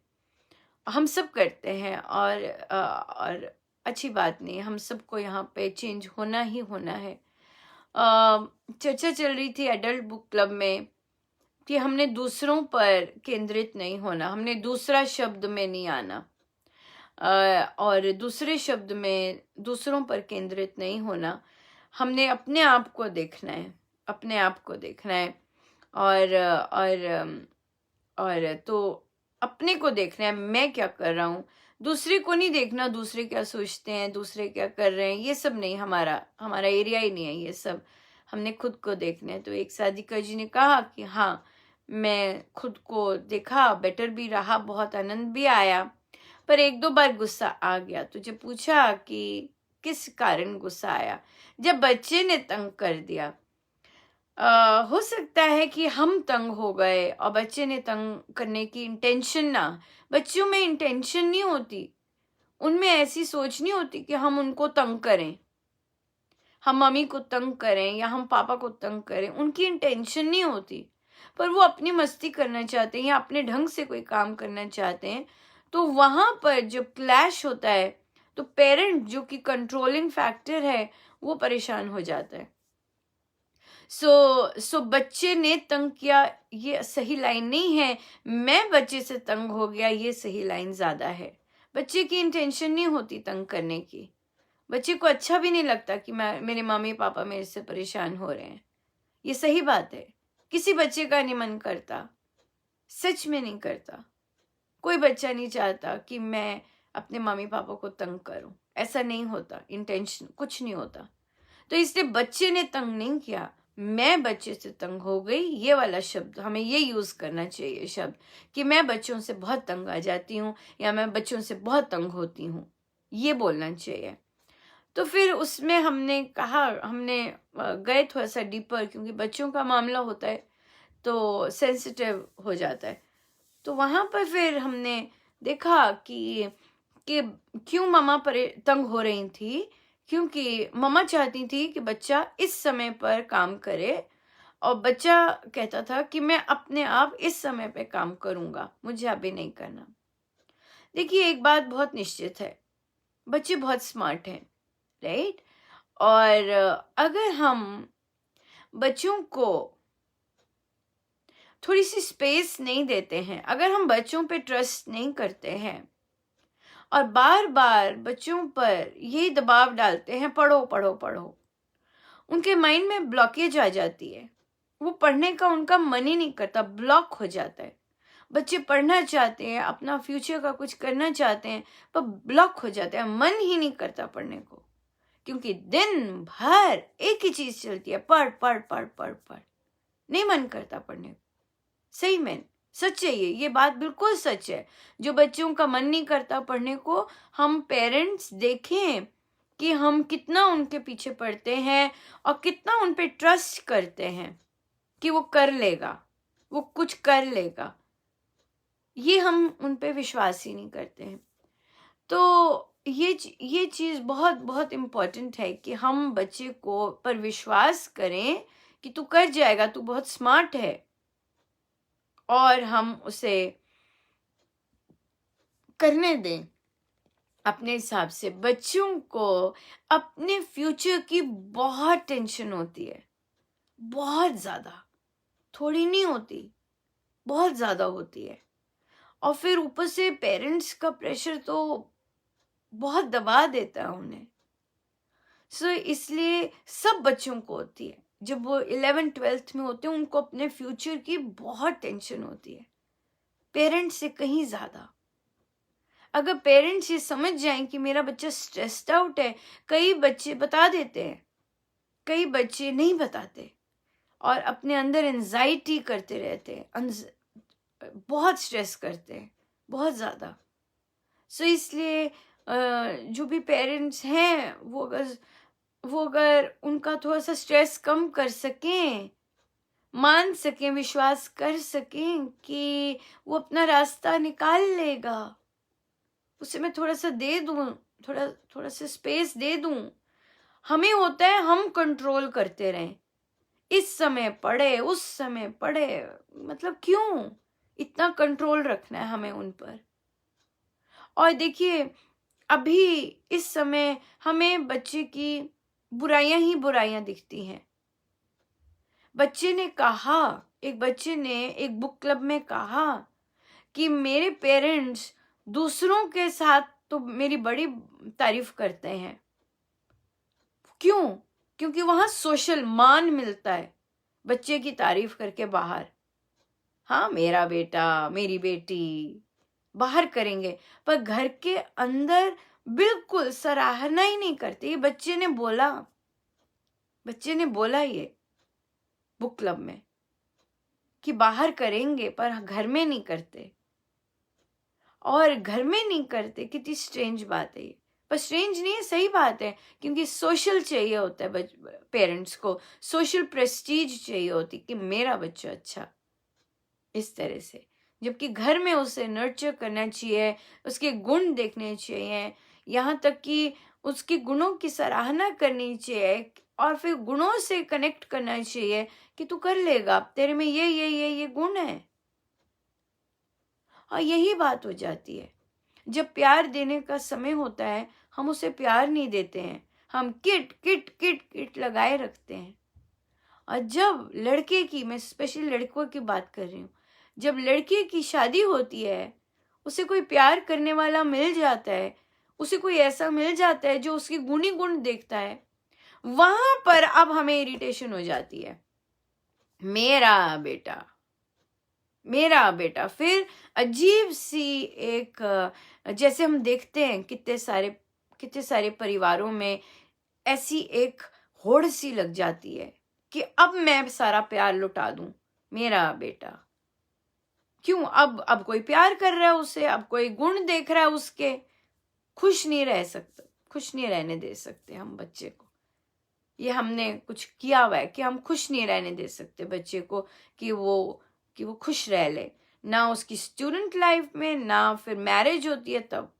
हम सब करते हैं, और अच्छी बात नहीं, हम सबको यहाँ पे चेंज होना ही होना है। चर्चा चल रही थी एडल्ट बुक क्लब में कि हमने दूसरों पर केंद्रित नहीं होना, हमने दूसरा शब्द में नहीं आना, और दूसरे शब्द में दूसरों पर केंद्रित नहीं होना। हमने अपने आप को देखना है, अपने आप को देखना है, और तो अपने को देखना है मैं क्या कर रहा हूँ। दूसरे को नहीं देखना, दूसरे क्या सोचते हैं, दूसरे क्या कर रहे हैं, ये सब नहीं, हमारा एरिया ही नहीं है ये सब। हमने खुद को देखना है। तो एक साधिका जी ने कहा कि हाँ मैं खुद को देखा, बेटर भी रहा, बहुत आनंद भी आया, पर 1-2 बार गुस्सा आ गया। तुझे पूछा कि किस कारण गुस्सा आया? जब बच्चे ने तंग कर दिया। हो सकता है कि हम तंग हो गए और बच्चे ने तंग करने की इंटेंशन ना, बच्चों में इंटेंशन नहीं होती, उनमें ऐसी सोच नहीं होती कि हम उनको तंग करें। हम मम्मी को तंग करें या हम पापा को तंग करें, उनकी इंटेंशन नहीं होती, पर वो अपनी मस्ती करना चाहते हैं या अपने ढंग से कोई काम करना चाहते हैं, तो वहां पर जब क्लैश होता है तो पेरेंट जो कि कंट्रोलिंग फैक्टर है वो परेशान हो जाता है। सो बच्चे ने तंग किया, ये सही लाइन नहीं है। मैं बच्चे से तंग हो गया, ये सही लाइन ज्यादा है। बच्चे की इंटेंशन नहीं होती तंग करने की। बच्चे को अच्छा भी नहीं लगता कि मेरे मम्मी पापा मेरे से परेशान हो रहे हैं। ये सही बात है। किसी बच्चे का नहीं मन करता, सच में नहीं करता। कोई बच्चा नहीं चाहता कि मैं अपने मम्मी पापा को तंग करूं। ऐसा नहीं होता, इंटेंशन कुछ नहीं होता। तो इसलिए बच्चे ने तंग नहीं किया, मैं बच्चे से तंग हो गई। ये वाला शब्द हमें ये यूज करना चाहिए शब्द, कि मैं बच्चों से बहुत तंग आ जाती हूँ या मैं बच्चों से बहुत तंग होती हूँ, ये बोलना चाहिए। तो फिर उसमें हमने कहा, हमने गए थोड़ा सा डीपर, क्योंकि बच्चों का मामला होता है तो सेंसिटिव हो जाता है। तो वहां पर फिर हमने देखा कि क्यों मम्मा तंग हो रही थी, क्योंकि मम्मा चाहती थी कि बच्चा इस समय पर काम करे, और बच्चा कहता था कि मैं अपने आप इस समय पे काम करूंगा, मुझे अभी नहीं करना। देखिए, एक बात बहुत निश्चित है, बच्चे बहुत स्मार्ट हैं, राइट? और अगर हम बच्चों को थोड़ी सी स्पेस नहीं देते हैं, अगर हम बच्चों पे ट्रस्ट नहीं करते हैं और बार बार बच्चों पर यही दबाव डालते हैं, पढ़ो पढ़ो पढ़ो, उनके माइंड में ब्लॉकेज आ जाती है। वो पढ़ने का उनका मन ही नहीं करता, ब्लॉक हो जाता है। बच्चे पढ़ना चाहते हैं, अपना फ्यूचर का कुछ करना चाहते हैं, पर ब्लॉक हो जाते हैं, मन ही नहीं करता पढ़ने को, क्योंकि दिन भर एक ही चीज चलती है, पढ़ पढ़ पढ़ पढ़ पढ़, नहीं मन करता पढ़ने को। सही में सच है, ये बात बिल्कुल सच है। जो बच्चों का मन नहीं करता पढ़ने को, हम पेरेंट्स देखें कि हम कितना उनके पीछे पढ़ते हैं और कितना उन पे ट्रस्ट करते हैं कि वो कर लेगा, वो कुछ कर लेगा। ये हम उन पे विश्वास ही नहीं करते हैं। तो ये चीज बहुत बहुत इम्पोर्टेंट है कि हम बच्चे को पर विश्वास करें कि तू कर जाएगा, तू बहुत स्मार्ट है, और हम उसे करने दें अपने हिसाब से। बच्चों को अपने फ्यूचर की बहुत टेंशन होती है, बहुत ज्यादा, थोड़ी नहीं होती, बहुत ज्यादा होती है। और फिर ऊपर से पेरेंट्स का प्रेशर तो बहुत दबा देता है उन्हें। सो इसलिए सब बच्चों को होती है, जब वो 11th-12th में होते हैं, उनको अपने फ्यूचर की बहुत टेंशन होती है, पेरेंट्स से कहीं ज्यादा। अगर पेरेंट्स ये समझ जाएं कि मेरा बच्चा स्ट्रेस्ड आउट है, कई बच्चे बता देते हैं, कई बच्चे नहीं बताते और अपने अंदर एंजाइटी करते रहते हैं, बहुत स्ट्रेस करते हैं, बहुत ज़्यादा। सो इसलिए जो भी पेरेंट्स हैं, वो अगर उनका थोड़ा सा स्ट्रेस कम कर सकें, मान सकें, विश्वास कर सकें कि वो अपना रास्ता निकाल लेगा, उसे मैं थोड़ा सा दे दूं, थोड़ा सा स्पेस दे दूं। हमें होता है हम कंट्रोल करते रहें, इस समय पढ़े, उस समय पढ़े, मतलब क्यों इतना कंट्रोल रखना है हमें उन पर? और देखिए, अभी इस समय हमें बच्चे की बुराइयां ही बुराइयां दिखती हैं। बच्चे ने कहा, एक बच्चे ने एक बुक क्लब में कहा कि मेरे पेरेंट्स दूसरों के साथ तो मेरी बड़ी तारीफ करते हैं। क्यों? क्योंकि वहां सोशल मान मिलता है बच्चे की तारीफ करके बाहर। हाँ, मेरा बेटा, मेरी बेटी, बाहर करेंगे, पर घर के अंदर बिल्कुल सराहना ही नहीं करते। ये बच्चे ने बोला ये बुक क्लब में कि बाहर करेंगे पर घर में नहीं करते, और घर में नहीं करते। कितनी स्ट्रेंज बात है ये, पर स्ट्रेंज नहीं है, सही बात है, क्योंकि सोशल चाहिए होता है पेरेंट्स को, सोशल प्रेस्टीज चाहिए होती कि मेरा बच्चा अच्छा, इस तरह से। जबकि घर में उसे नर्चर करना चाहिए, उसके गुण देखने चाहिए, यहाँ तक कि उसके गुणों की सराहना करनी चाहिए, और फिर गुणों से कनेक्ट करना चाहिए कि तू कर लेगा, तेरे में ये गुण है। और यही बात हो जाती है, जब प्यार देने का समय होता है हम उसे प्यार नहीं देते हैं, हम किट किट किट किट लगाए रखते हैं। और जब लड़के की, मैं स्पेशली लड़कों की बात कर रही हूँ, जब लड़के की शादी होती है, उसे कोई प्यार करने वाला मिल जाता है, उसे कोई ऐसा मिल जाता है जो उसके गुण ही गुण देखता है, वहां पर अब हमें इरिटेशन हो जाती है, मेरा बेटा मेरा बेटा। फिर अजीब सी एक जैसे हम देखते हैं कितने सारे परिवारों में ऐसी एक होड़ सी लग जाती है कि अब मैं सारा प्यार लुटा दूं, मेरा बेटा। क्यों? अब कोई प्यार कर रहा है उसे, अब कोई गुण देख रहा है उसके, खुश नहीं रह सकता, खुश नहीं रहने दे सकते हम बच्चे को। ये हमने कुछ किया हुआ है कि हम खुश नहीं रहने दे सकते बच्चे को कि वो खुश रह ले, ना उसकी स्टूडेंट लाइफ में, ना फिर मैरिज होती है तब।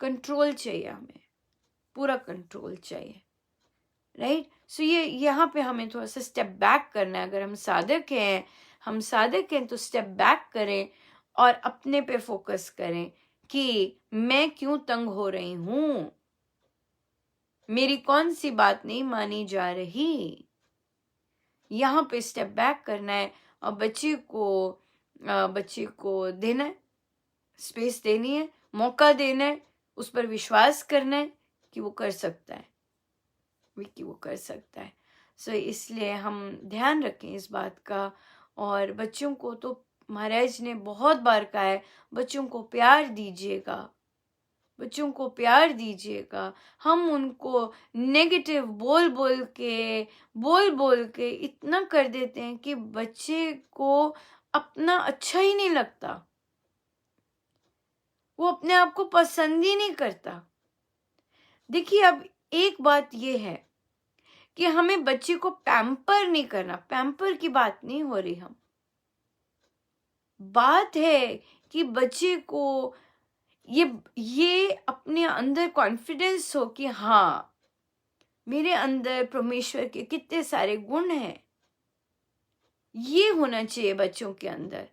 कंट्रोल चाहिए हमें, पूरा कंट्रोल चाहिए, राइट। सो ये यहाँ पे हमें थोड़ा सा स्टेप बैक करना है। अगर हम साधक हैं तो स्टेप बैक करें और अपने पे फोकस करें कि मैं क्यों तंग हो रही हूं, मेरी कौन सी बात नहीं मानी जा रही। यहाँ पे स्टेप बैक करना है और बच्चे को देना है, स्पेस देनी है, मौका देना है, उस पर विश्वास करना है कि वो कर सकता है, सो इसलिए हम ध्यान रखें इस बात का। और बच्चों को तो महाराज ने बहुत बार कहा है, बच्चों को प्यार दीजिएगा। हम उनको नेगेटिव बोल बोल के इतना कर देते हैं कि बच्चे को अपना अच्छा ही नहीं लगता, वो अपने आप को पसंद ही नहीं करता। देखिए, अब एक बात ये है कि हमें बच्चे को पैम्पर नहीं करना, पैम्पर की बात नहीं हो रही, हम बात है कि बच्चे को ये अपने अंदर कॉन्फिडेंस हो कि हाँ, मेरे अंदर परमेश्वर के कितने सारे गुण हैं। ये होना चाहिए बच्चों के अंदर।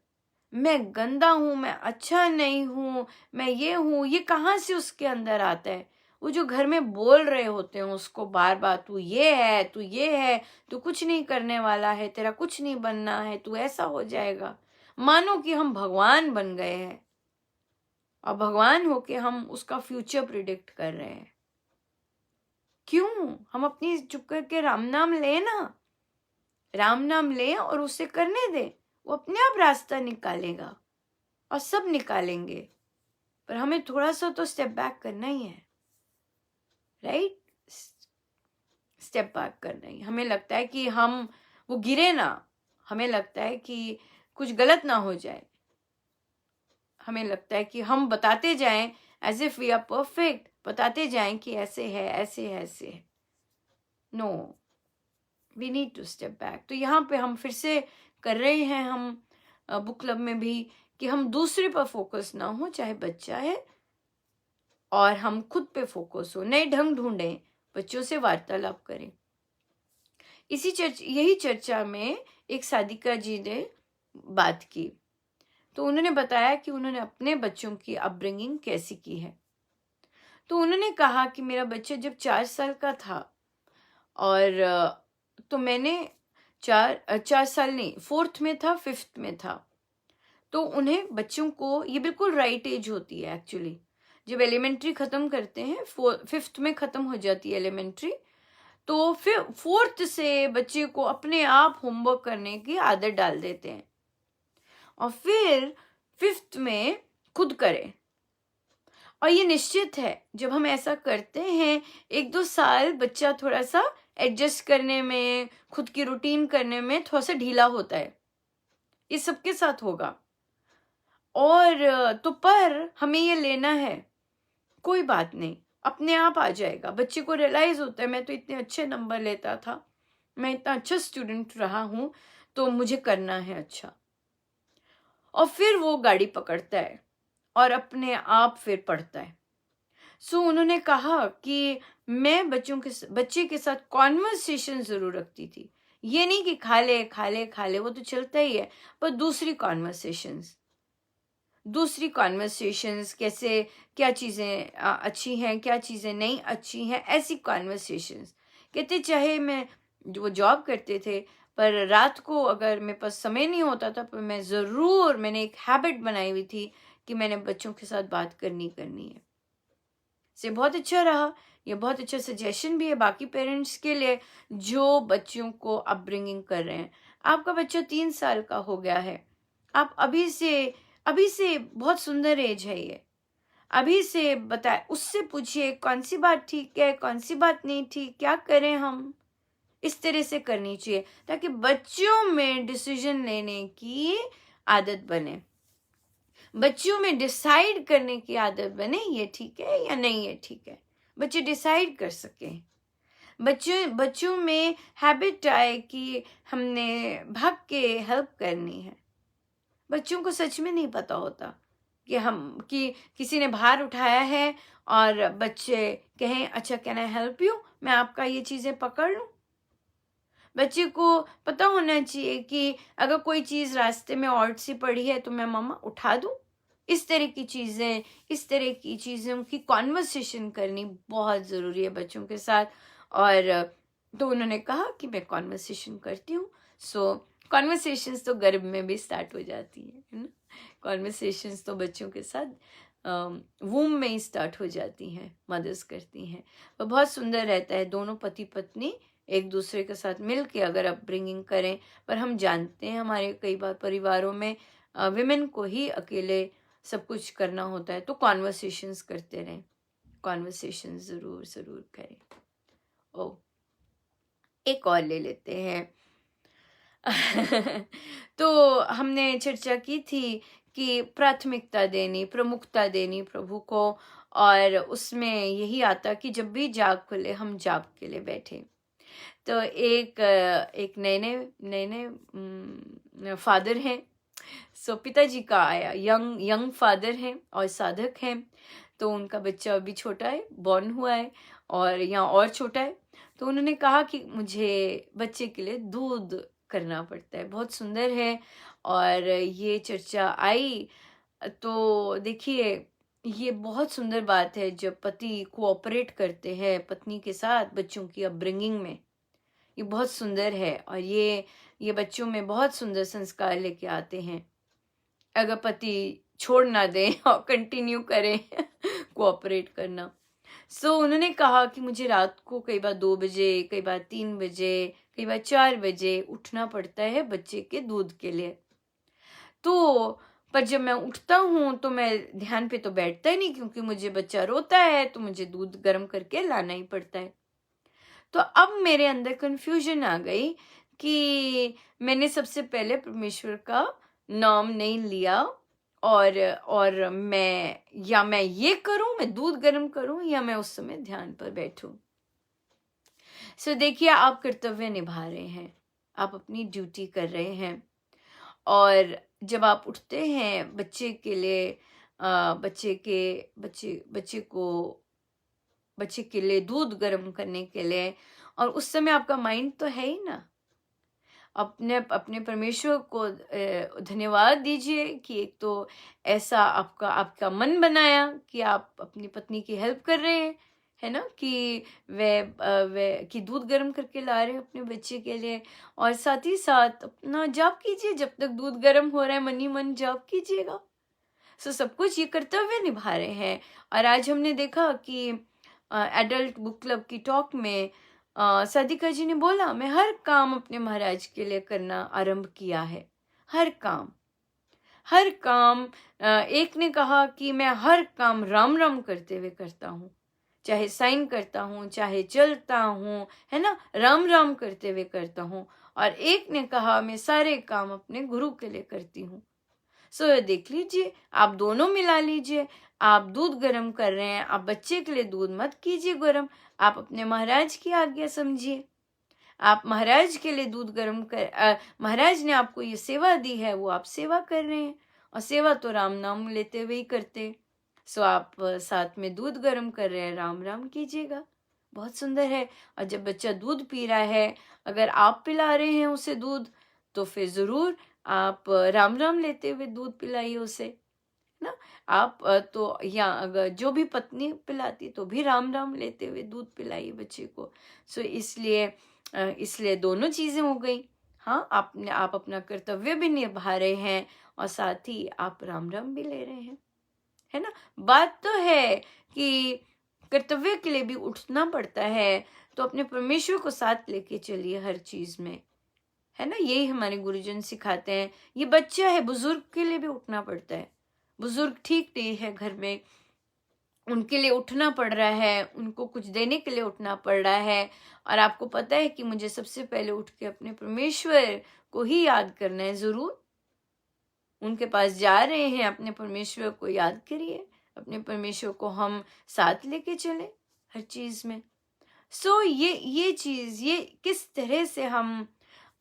मैं गंदा हूं, मैं अच्छा नहीं हूं, मैं ये हूं, ये कहाँ से उसके अंदर आता है? वो जो घर में बोल रहे होते हैं उसको बार बार, तू ये है, तू कुछ नहीं करने वाला है, तेरा कुछ नहीं बनना है, तू ऐसा हो जाएगा। मानो कि हम भगवान बन गए हैं और भगवान होके हम उसका फ्यूचर प्रिडिक्ट कर रहे हैं। क्यों? हम अपनी चुप करके राम नाम ले और उसे करने दे, वो अपने आप रास्ता निकालेगा और सब निकालेंगे। पर हमें थोड़ा सा तो स्टेप बैक करना ही है, राइट। स्टेप बैक करना ही। हमें लगता है कि वो गिरे ना, हमें लगता है कि कुछ गलत ना हो जाए, हमें लगता है कि हम बताते जाएं as if we are perfect, बताते जाएं कि ऐसे है। No, we need to step back. तो यहाँ पे हम फिर से कर रहे हैं, हम बुक क्लब में भी, कि हम दूसरे पर फोकस ना हो, चाहे बच्चा है, और हम खुद पे फोकस हो, नए ढंग ढूंढें, बच्चों से वार्तालाप करें। यही चर्चा में एक साधिका जी ने बात की, तो उन्होंने बताया कि उन्होंने अपने बच्चों की अपब्रिंगिंग कैसी की है। तो उन्होंने कहा कि मेरा बच्चा जब 4 साल का था, और तो मैंने 4 साल नहीं, 4th में था, 5th में था, तो उन्हें बच्चों को, ये बिल्कुल राइट एज होती है एक्चुअली, जब एलिमेंट्री खत्म करते हैं, 5th में खत्म हो जाती है एलिमेंट्री, तो फिर 4th से बच्चे को अपने आप होमवर्क करने की आदत डाल देते हैं और फिर 5th में खुद करें। और ये निश्चित है, जब हम ऐसा करते हैं 1-2 साल बच्चा थोड़ा सा एडजस्ट करने में, खुद की रूटीन करने में थोड़ा सा ढीला होता है, ये सबके साथ होगा। और तो पर हमें ये लेना है, कोई बात नहीं, अपने आप आ जाएगा। बच्चे को रियलाइज होता है, मैं तो इतने अच्छे नंबर लेता था, मैं इतना अच्छा स्टूडेंट रहा हूं, तो मुझे करना है अच्छा। और फिर वो गाड़ी पकड़ता है और अपने आप फिर पढ़ता है। सो उन्होंने कहा कि मैं बच्चे के साथ कॉन्वर्सेशन ज़रूर रखती थी। ये नहीं कि खा ले, खा ले, खा ले, वो तो चलता ही है, पर दूसरी कॉन्वर्सेशंस कैसे, क्या चीज़ें अच्छी हैं, क्या चीज़ें नहीं अच्छी हैं, ऐसी कॉन्वर्सेशंस। कहते चाहे मैं जो वो जॉब करते थे, पर रात को अगर मेरे पास समय नहीं होता था, पर मैंने एक हैबिट बनाई हुई थी कि मैंने बच्चों के साथ बात करनी है। से बहुत अच्छा रहा। ये बहुत अच्छा सजेशन भी है बाकी पेरेंट्स के लिए जो बच्चों को अपब्रिंगिंग कर रहे हैं। आपका बच्चा 3 साल का हो गया है, आप अभी से बहुत सुंदर एज है ये। अभी से बताए, उससे पूछिए कौन सी बात ठीक है, कौन सी बात नहीं ठीक, क्या करें हम। इस तरह से करनी चाहिए ताकि बच्चों में डिसीजन लेने की आदत बने, बच्चों में डिसाइड करने की आदत बने, ये ठीक है या नहीं ये ठीक है। बच्चे डिसाइड कर सकें, बच्चों में हैबिट आए कि हमने भाग के हेल्प करनी है। बच्चों को सच में नहीं पता होता कि किसी ने भार उठाया है और बच्चे कहें अच्छा कैन आई हेल्प यू, मैं आपका ये चीज़ें पकड़ लूँ। बच्चे को पता होना चाहिए कि अगर कोई चीज़ रास्ते में औट सी पड़ी है तो मैं मम्मा उठा दूँ। इस तरह की चीज़ों की कॉन्वर्सेशन करनी बहुत ज़रूरी है बच्चों के साथ। और तो उन्होंने कहा कि मैं कॉन्वर्सेशन करती हूँ। सो कॉन्वर्सेशंस तो गर्भ में भी स्टार्ट हो जाती है ना। कॉन्वर्सेशंस तो बच्चों के साथ वूम में ही स्टार्ट हो जाती हैं, मदर्स करती हैं। वो बहुत सुंदर रहता है, दोनों पति पत्नी एक दूसरे के साथ मिल के अगर अपब्रिंगिंग करें। पर हम जानते हैं हमारे कई बार परिवारों में विमेन को ही अकेले सब कुछ करना होता है, तो कॉन्वर्सेशंस करते रहें, कॉन्वर्सेशंस ज़रूर ज़रूर करें। ओ, एक और ले लेते हैं। तो हमने चर्चा की थी कि प्राथमिकता देनी, प्रमुखता देनी प्रभु को, और उसमें यही आता कि जब भी जाग खुले हम जाग के लिए बैठे। तो एक नए नए फादर हैं। सो पिताजी का आया, यंग फादर हैं और साधक हैं। तो उनका बच्चा अभी छोटा है, बॉर्न हुआ है और या और छोटा है। तो उन्होंने कहा कि मुझे बच्चे के लिए दूध करना पड़ता है। बहुत सुंदर है। और ये चर्चा आई तो देखिए, ये बहुत सुंदर बात है जब पति कोऑपरेट करते हैं पत्नी के साथ बच्चों की अपब्रिंगिंग में। ये बहुत सुंदर है और ये बच्चों में बहुत सुंदर संस्कार लेके आते हैं अगर पति छोड़ ना दें और कंटिन्यू करें कोऑपरेट करना। सो उन्होंने कहा कि मुझे रात को कई बार 2 बजे, कई बार 3 बजे, कई बार 4 बजे उठना पड़ता है बच्चे के दूध के लिए। तो पर जब मैं उठता हूँ तो मैं ध्यान पे तो बैठता ही नहीं, क्योंकि मुझे बच्चा रोता है तो मुझे दूध गर्म करके लाना ही पड़ता है। तो अब मेरे अंदर कन्फ्यूजन आ गई कि मैंने सबसे पहले परमेश्वर का नाम नहीं लिया, और मैं ये करूं, मैं दूध गर्म करूं, या मैं उस समय ध्यान पर बैठूं। सो देखिए, आप कर्तव्य निभा रहे हैं, आप अपनी ड्यूटी कर रहे हैं। और जब आप उठते हैं बच्चे के लिए, बच्चे के लिए दूध गर्म करने के लिए, और उस समय आपका माइंड तो है ही ना, अपने अपने परमेश्वर को धन्यवाद दीजिए कि एक तो ऐसा आपका मन बनाया कि आप अपनी पत्नी की हेल्प कर रहे हैं, है ना, कि वे कि दूध गर्म करके ला रहे हैं अपने बच्चे के लिए। और साथ ही साथ अपना जाप कीजिए, जब तक दूध गर्म हो रहा है मन ही मन जाप कीजिएगा। सो सब कुछ ये कर्तव्य निभा रहे हैं। और आज हमने देखा कि एडल्ट बुक क्लब की टॉक में साधिका जी ने बोला, मैं हर काम अपने महाराज के लिए करना आरंभ किया है। हर काम एक ने कहा कि मैं हर काम राम राम करते हुए करता हूँ, चाहे साइन करता हूँ, चाहे चलता हूँ, है ना, राम राम करते हुए करता हूँ। और एक ने कहा मैं सारे काम अपने गुरु के लिए करती हूँ। सो देख लीजिए, आप दोनों मिला लीजिए। आप दूध गर्म कर रहे हैं, आप बच्चे के लिए दूध मत कीजिए गर्म, आप अपने महाराज की आज्ञा समझिए। आप महाराज के लिए दूध गर्म महाराज ने आपको ये सेवा दी है, वो आप सेवा कर रहे हैं, और सेवा तो राम नाम लेते हुए ही करते। सो आप साथ में दूध गर्म कर रहे हैं, राम राम कीजिएगा, बहुत सुंदर है। और जब बच्चा दूध पी रहा है, अगर आप पिला रहे हैं उसे दूध, तो फिर ज़रूर आप राम राम लेते हुए दूध पिलाइए उसे ना। आप तो या अगर जो भी पत्नी पिलाती तो भी राम राम लेते हुए दूध पिलाइए बच्चे को। सो इसलिए दोनों चीज़ें हो गई। हाँ, आप अपना कर्तव्य भी निभा रहे हैं और साथ ही आप राम राम भी ले रहे हैं, है ना। बात तो है कि कर्तव्य के लिए भी उठना पड़ता है, तो अपने परमेश्वर को साथ लेके चलिए हर चीज में, है ना। यही हमारे गुरुजन सिखाते हैं। ये बच्चा है, बुजुर्ग के लिए भी उठना पड़ता है। बुजुर्ग ठीक नहीं है घर में, उनके लिए उठना पड़ रहा है, उनको कुछ देने के लिए उठना पड़ रहा है। और आपको पता है कि मुझे सबसे पहले उठ के अपने परमेश्वर को ही याद करना है। जरूर उनके पास जा रहे हैं, अपने परमेश्वर को याद करिए, अपने परमेश्वर को हम साथ लेके चले हर चीज में। सो ये चीज, ये किस तरह से हम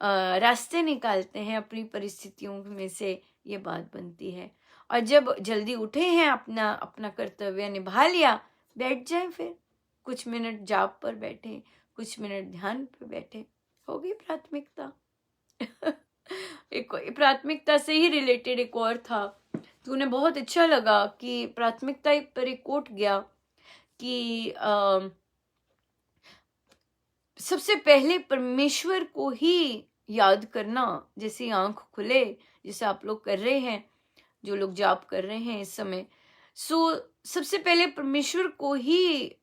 रास्ते निकालते हैं अपनी परिस्थितियों में से, ये बात बनती है। और जब जल्दी उठे हैं, अपना अपना कर्तव्य निभा लिया, बैठ जाए, फिर कुछ मिनट जाप पर बैठे, कुछ मिनट ध्यान पर बैठे, हो गई प्राथमिकता। एक प्राथमिकता से ही रिलेटेड एक और था, तो उन्हें बहुत अच्छा लगा कि प्राथमिकता पर एक कोट गया कि सबसे पहले परमेश्वर को ही याद करना। जैसे आंख खुले, जैसे आप लोग कर रहे हैं, जो लोग जाप कर रहे हैं इस समय, सो सबसे पहले परमेश्वर को ही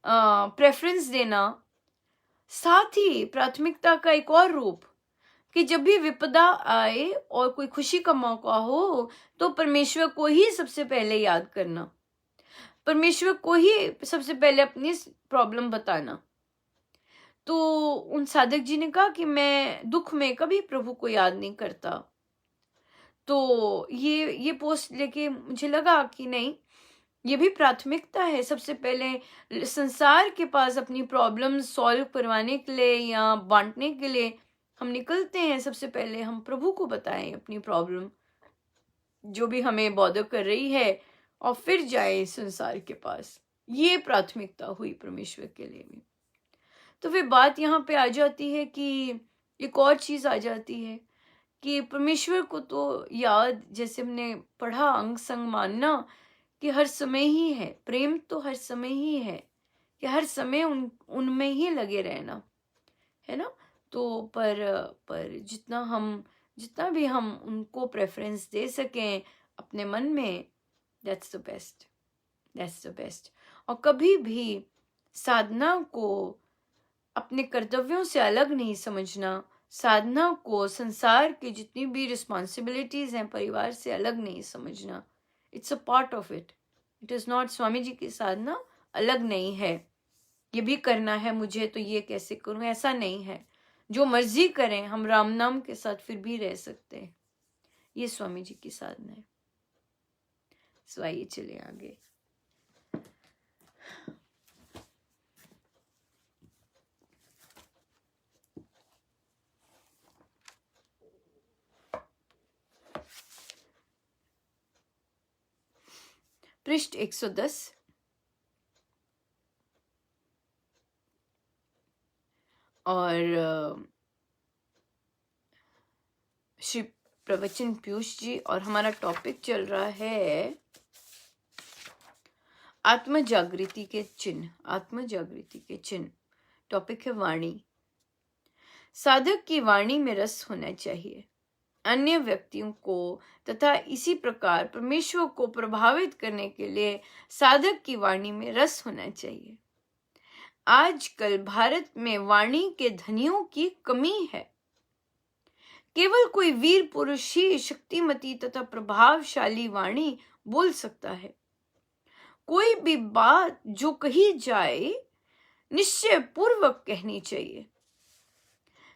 प्रेफरेंस देना। साथ ही प्राथमिकता का एक और रूप कि जब भी विपदा आए और कोई खुशी का मौका हो, तो परमेश्वर को ही सबसे पहले याद करना, परमेश्वर को ही सबसे पहले अपनी प्रॉब्लम बताना। तो उन साधक जी ने कहा कि मैं दुख में कभी प्रभु को याद नहीं करता। तो ये पोस्ट लेके मुझे लगा कि नहीं, ये भी प्राथमिकता है। सबसे पहले संसार के पास अपनी प्रॉब्लम सॉल्व करवाने के लिए या बांटने के लिए हम निकलते हैं, सबसे पहले हम प्रभु को बताएं अपनी प्रॉब्लम, जो भी हमें बॉदर कर रही है, और फिर जाए संसार के पास। ये प्राथमिकता हुई परमेश्वर के लिए भी। तो फिर बात यहाँ पे आ जाती है कि एक और चीज आ जाती है कि परमेश्वर को तो याद, जैसे हमने पढ़ा, अंग संग मानना कि हर समय ही है, प्रेम तो हर समय ही है कि हर समय उनमें ही लगे रहना, है ना। तो पर जितना भी हम उनको प्रेफरेंस दे सकें अपने मन में, that's the best, that's the best. और कभी भी साधना को अपने कर्तव्यों से अलग नहीं समझना, साधना को संसार की जितनी भी रिस्पॉन्सिबिलिटीज हैं परिवार से अलग नहीं समझना। It's a part of it, it is not Swami ji की साधना अलग नहीं है, ये भी करना है मुझे तो ये कैसे करूं, ऐसा नहीं है। जो मर्जी करें, हम राम नाम के साथ फिर भी रह सकते हैं। ये स्वामी जी की साधना है। सो आइए चले आगे। पृष्ठ 110। और श्री प्रवचन पीयूष जी, और हमारा टॉपिक चल रहा है आत्म जागृति के चिन्ह, आत्म जागृति के चिन्ह। टॉपिक है वाणी। साधक की वाणी में रस होना चाहिए, अन्य व्यक्तियों को तथा इसी प्रकार परमेश्वर को प्रभावित करने के लिए साधक की वाणी में रस होना चाहिए। आजकल भारत में वाणी के धनियों की कमी है। केवल कोई वीर पुरुष ही शक्तिमती तथा प्रभावशाली वाणी बोल सकता है। कोई भी बात जो कही जाए, निश्चय पूर्वक कहनी चाहिए।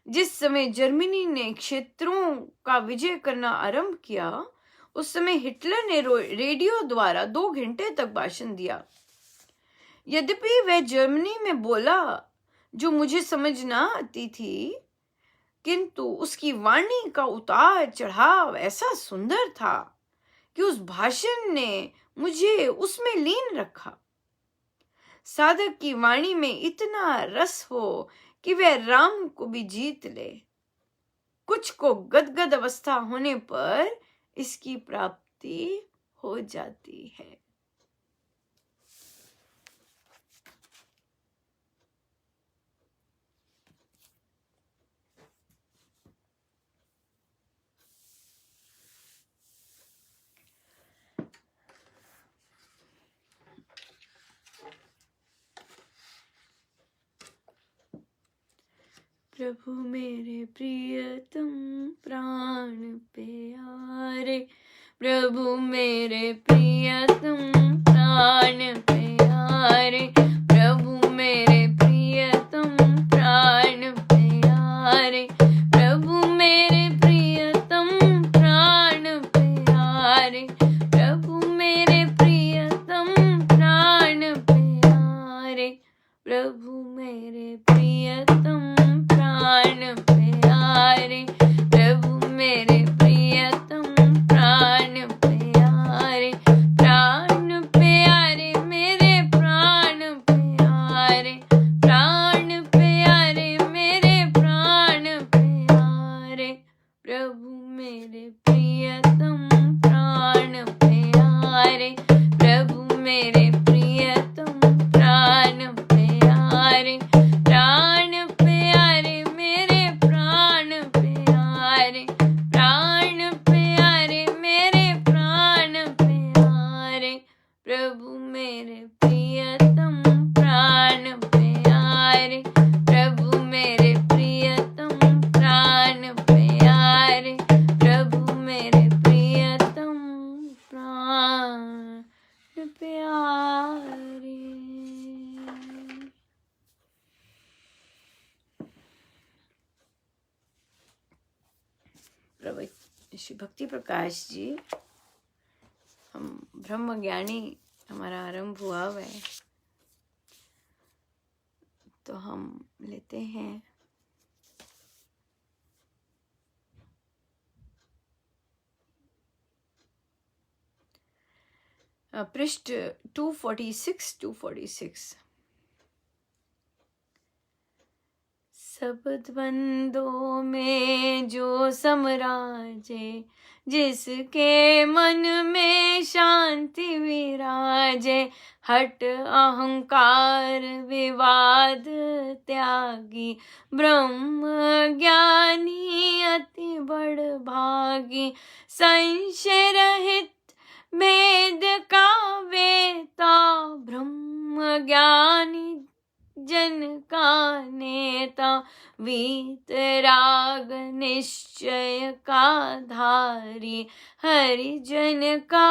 जिस समय जर्मनी ने क्षेत्रों का विजय करना आरंभ किया, उस समय हिटलर ने रेडियो द्वारा 2 घंटे तक भाषण दिया। यद्यपि वह जर्मनी में बोला जो मुझे समझ ना आती थी, किंतु उसकी वाणी का उतार चढ़ाव ऐसा सुंदर था कि उस भाषण ने मुझे उसमें लीन रखा। साधक की वाणी में इतना रस हो कि वह राम को भी जीत ले। कुछ को गदगद अवस्था होने पर इसकी प्राप्ति हो जाती है। प्रभु मेरे प्रियतम प्राण प्यारे, प्रभु मेरे प्रियतम प्राण प्यारे, प्रभु मेरे प्रियतम प्राण प्यारे, प्रभु मेरे प्रियतम प्राण प्यारे, प्रभु मेरे प्रियतम प्राण प्यारे, प्रभु मेरे प्रियतम प्राण प्यारे, प्रभु मेरे प्रियतम प्राण प्यारे, प्राण प्यारे मेरे प्राण प्यारे, प्राण प्यारे मेरे प्राण प्यारे, प्रभु मेरे प्रियतम प्राण प्यारे, प्रभु मेरे प्रियतम प्राण प्यारे, प्राण प्यारे मेरे प्राण प्यारे, प्राण प्यारे मेरे प्राण प्यारे, प्रभु मेरे प्रियतम प्राण प्यारे, प्रभु मेरे प्रियतम प्राण प्यारे, प्रभु मेरे प्रियतम प्राण प्यारे। प्रभु श्री भक्ति प्रकाश जी, हम ब्रह्म ज्ञानी हमारा आरंभ हुआ हुआ है, तो हम लेते हैं पृष्ठ 246। सब द्वंद्वों में जो समराजे, जिसके मन में शांति विराजे, हट अहंकार विवाद त्यागी, ब्रह्म ज्ञानी अति बड़ भागी, संशय रहित वेद का वेता, ब्रह्म ज्ञानी जन का नेता, वीतराग निश्चय का धारी, हरिजन का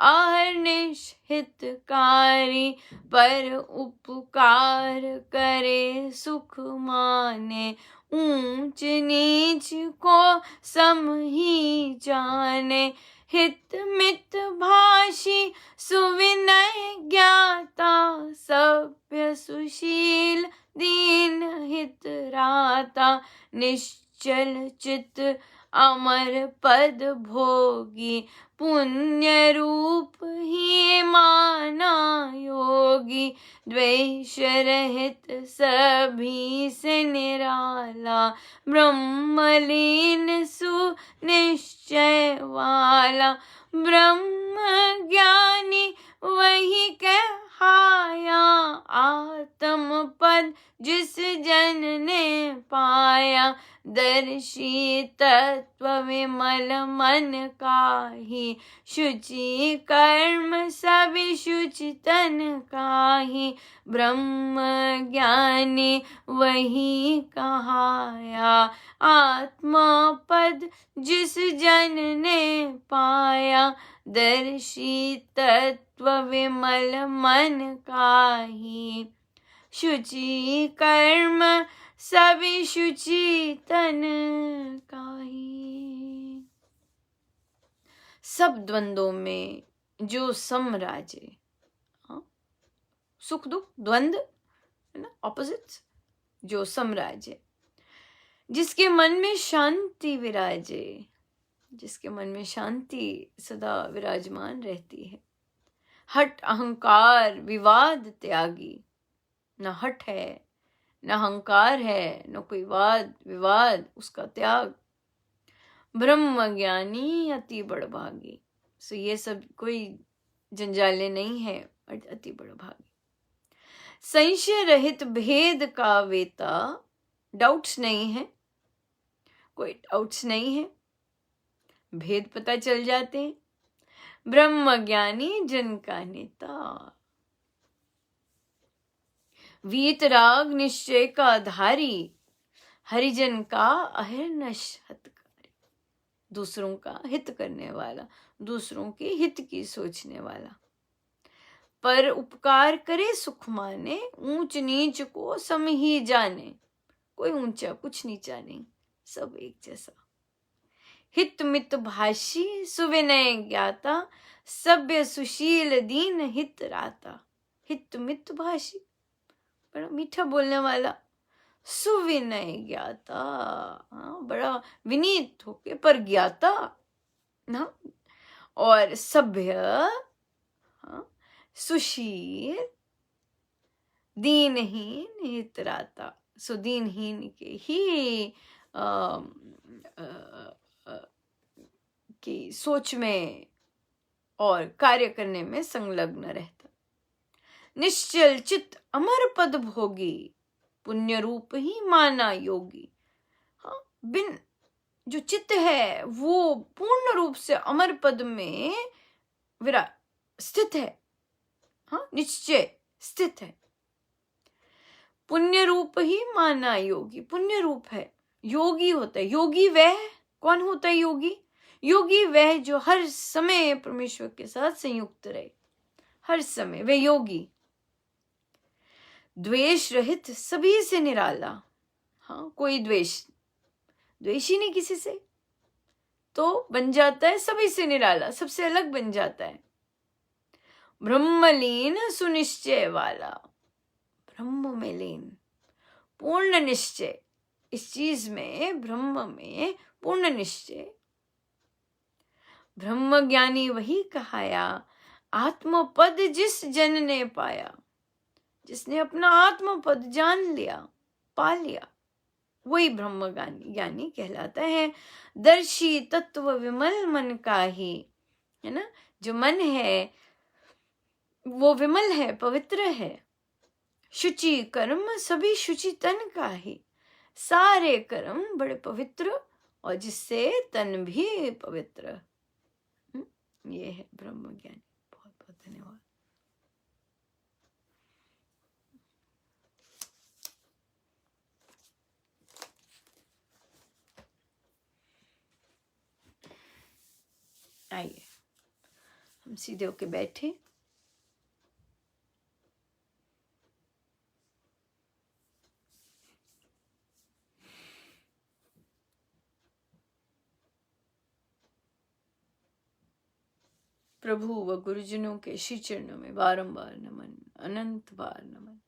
अहर्निश हितकारी, पर उपकार करे सुख माने, ऊंच नीच को सम ही जाने, हित मित भाषी सुविनय ज्ञाता, सभ्य सुशील दीन हित राता, निश्चल चित अमर पद भोगी, पुण्य रूप ही माना योगी, द्वेष रहित सभी से निराला, ब्रह्मलीन सुनिश्चय वाला, ब्रह्म ज्ञानी वही कहाया, आत्म पद जिस जन ने पाया, दर्शी तत्व विमल मन काही, शुचि कर्म सभी शुचि तन काही, ब्रह्म ज्ञानी वही कहाया, आत्मा पद जिस जन ने पाया, दर्शी तत्व विमल मन काही, शुचि कर्म सभी शुचि तन काही। सब द्वंद्वों में जो समराजे, सुख दुख द्वंद्व है ना, ऑपोजिट्स, जो समराजे, जिसके मन में शांति विराजे, जिसके मन में शांति सदा विराजमान रहती है, हट अहंकार विवाद त्यागी। न हट है न अहंकार है न कोई वाद विवाद, उसका त्याग। ब्रह्म ज्ञानी अति बड़भागी। सो ये सब कोई जंजाले नहीं है, अति बड़भागी। संशय रहित भेद का वेता, डाउट्स नहीं है, कोई डाउट्स नहीं है, भेद पता चल जाते हैं। ब्रह्म ज्ञानी जन का नेता, वीतराग निश्चय का धारी, हरिजन का अहर्निश हितकारी। दूसरों का हित करने वाला, दूसरों के हित की सोचने वाला। पर उपकार करे सुख माने, ऊंच नीच को सम ही जाने। कोई ऊंचा कुछ नीचा नहीं, सब एक जैसा। हित मित भाषी सुविनय ज्ञाता, सभ्य सुशील दीन हित राता। हित मित भाषी, बड़ा मीठा बोलने वाला। सुविनय ज्ञाता, हाँ, बड़ा विनीत होके पर ज्ञाता ना। और सभ्य, हाँ, सुशील, दीनहीन हितराता। सो दीनहीन के ही की सोच में और कार्य करने में संलग्न रहता। निश्चल चित्त अमर पद भोगी, पुण्य रूप ही माना योगी। हाँ, बिन जो चित्त है वो पूर्ण रूप से अमर पद में स्थित है। हाँ, निश्चय स्थित है। पुण्य रूप ही माना योगी, पुण्य रूप है। योगी होता है, योगी वह कौन होता है? योगी, योगी वह जो हर समय परमेश्वर के साथ संयुक्त रहे, हर समय वह योगी। द्वेष रहित सभी से निराला। हाँ, कोई द्वेष ही नहीं किसी से, तो बन जाता है सभी से निराला, सबसे अलग बन जाता है। ब्रह्मलीन सुनिश्चय वाला, ब्रह्म में लीन, पूर्ण निश्चय। इस चीज में, ब्रह्म में पूर्ण निश्चय। ब्रह्म ज्ञानी वही कहाया, आत्मपद जिस जन ने पाया। जिसने अपना आत्मपद जान लिया, पा लिया, वही ब्रह्म ज्ञानी कहलाता है। दर्शी तत्व विमल मन का ही, है ना। जो मन है वो विमल है, पवित्र है। शुचि कर्म सभी शुचि तन का ही। सारे कर्म बड़े पवित्र और जिससे तन भी पवित्र। ये है ब्रह्म ज्ञानी। बहुत बहुत धन्यवाद। आइए हम सीधे होके बैठे। प्रभु व गुरुजनों के श्री चरणों में बारंबार नमन, अनंत बार नमन।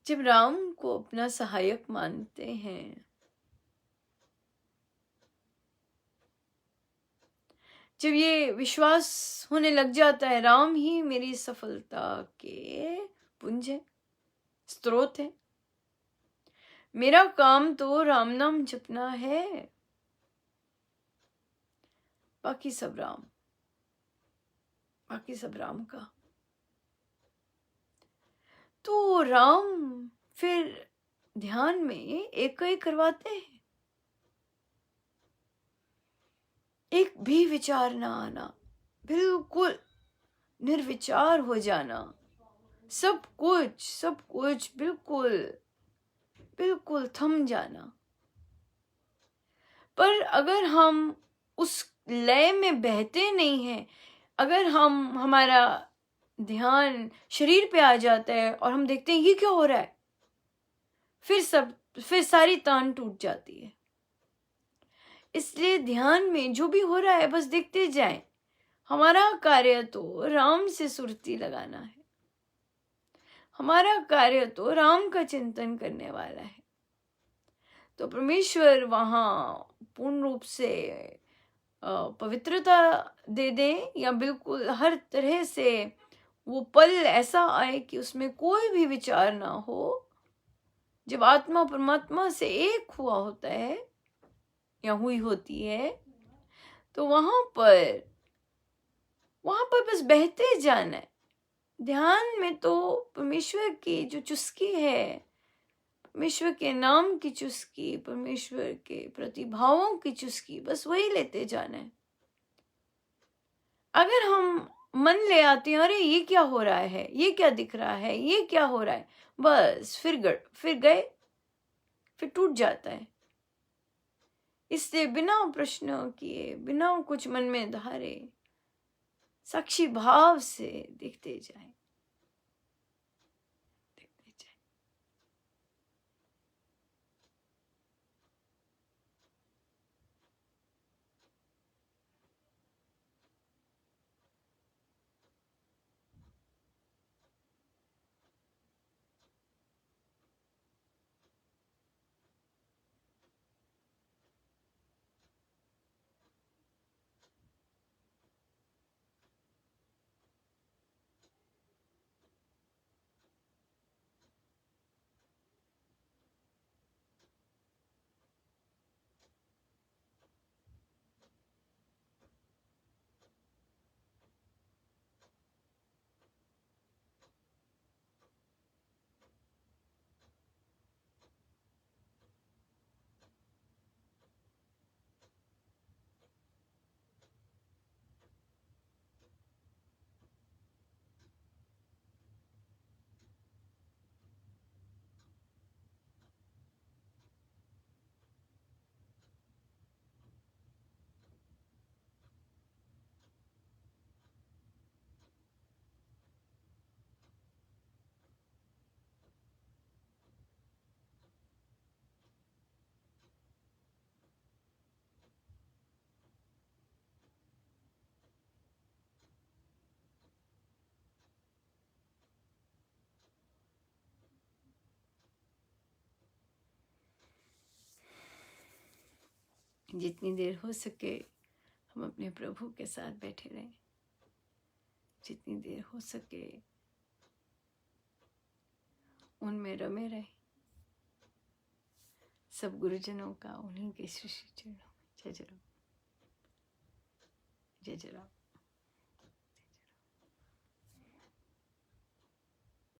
जब राम को अपना सहायक मानते हैं, जब ये विश्वास होने लग जाता है राम ही मेरी सफलता के पुंज है, स्रोत है, मेरा काम तो राम नाम जपना है, बाकी सब राम, बाकी सब राम का। तो राम फिर ध्यान में एक एक करवाते हैं। एक भी विचार ना आना, बिल्कुल निर्विचार हो जाना, सब कुछ बिल्कुल बिल्कुल थम जाना। पर अगर हम उस लय में बहते नहीं हैं, अगर हमारा ध्यान शरीर पे आ जाता है और हम देखते हैं ये क्या हो रहा है, फिर सारी तान टूट जाती है। इसलिए ध्यान में जो भी हो रहा है बस देखते जाएं। हमारा कार्य तो राम से सुरती लगाना है, हमारा कार्य तो राम का चिंतन करने वाला है। तो परमेश्वर वहाँ पूर्ण रूप से पवित्रता दे दें, या बिल्कुल हर तरह से वो पल ऐसा आए कि उसमें कोई भी विचार ना हो। जब आत्मा परमात्मा से एक हुआ होता है या हुई होती है, तो वहां पर बस बहते जाना है। ध्यान में तो परमेश्वर की जो चुस्की है, परमेश्वर के नाम की चुस्की, परमेश्वर के प्रतिभावों की चुस्की, बस वही लेते जाना है। अगर हम मन ले आते हैं, अरे ये क्या हो रहा है, ये क्या दिख रहा है, ये क्या हो रहा है, बस फिर गए, फिर टूट जाता है। इसलिए बिना प्रश्न किए, बिना कुछ मन में धारे, साक्षी भाव से देखते जाए, देखते जाए। जितनी देर हो सके हम अपने प्रभु के साथ बैठे रहें, जितनी देर हो सके उनमें रमे रहे। सब गुरुजनों का उन्हीं के श्री चरणों में जय जय राम, जय जय राम।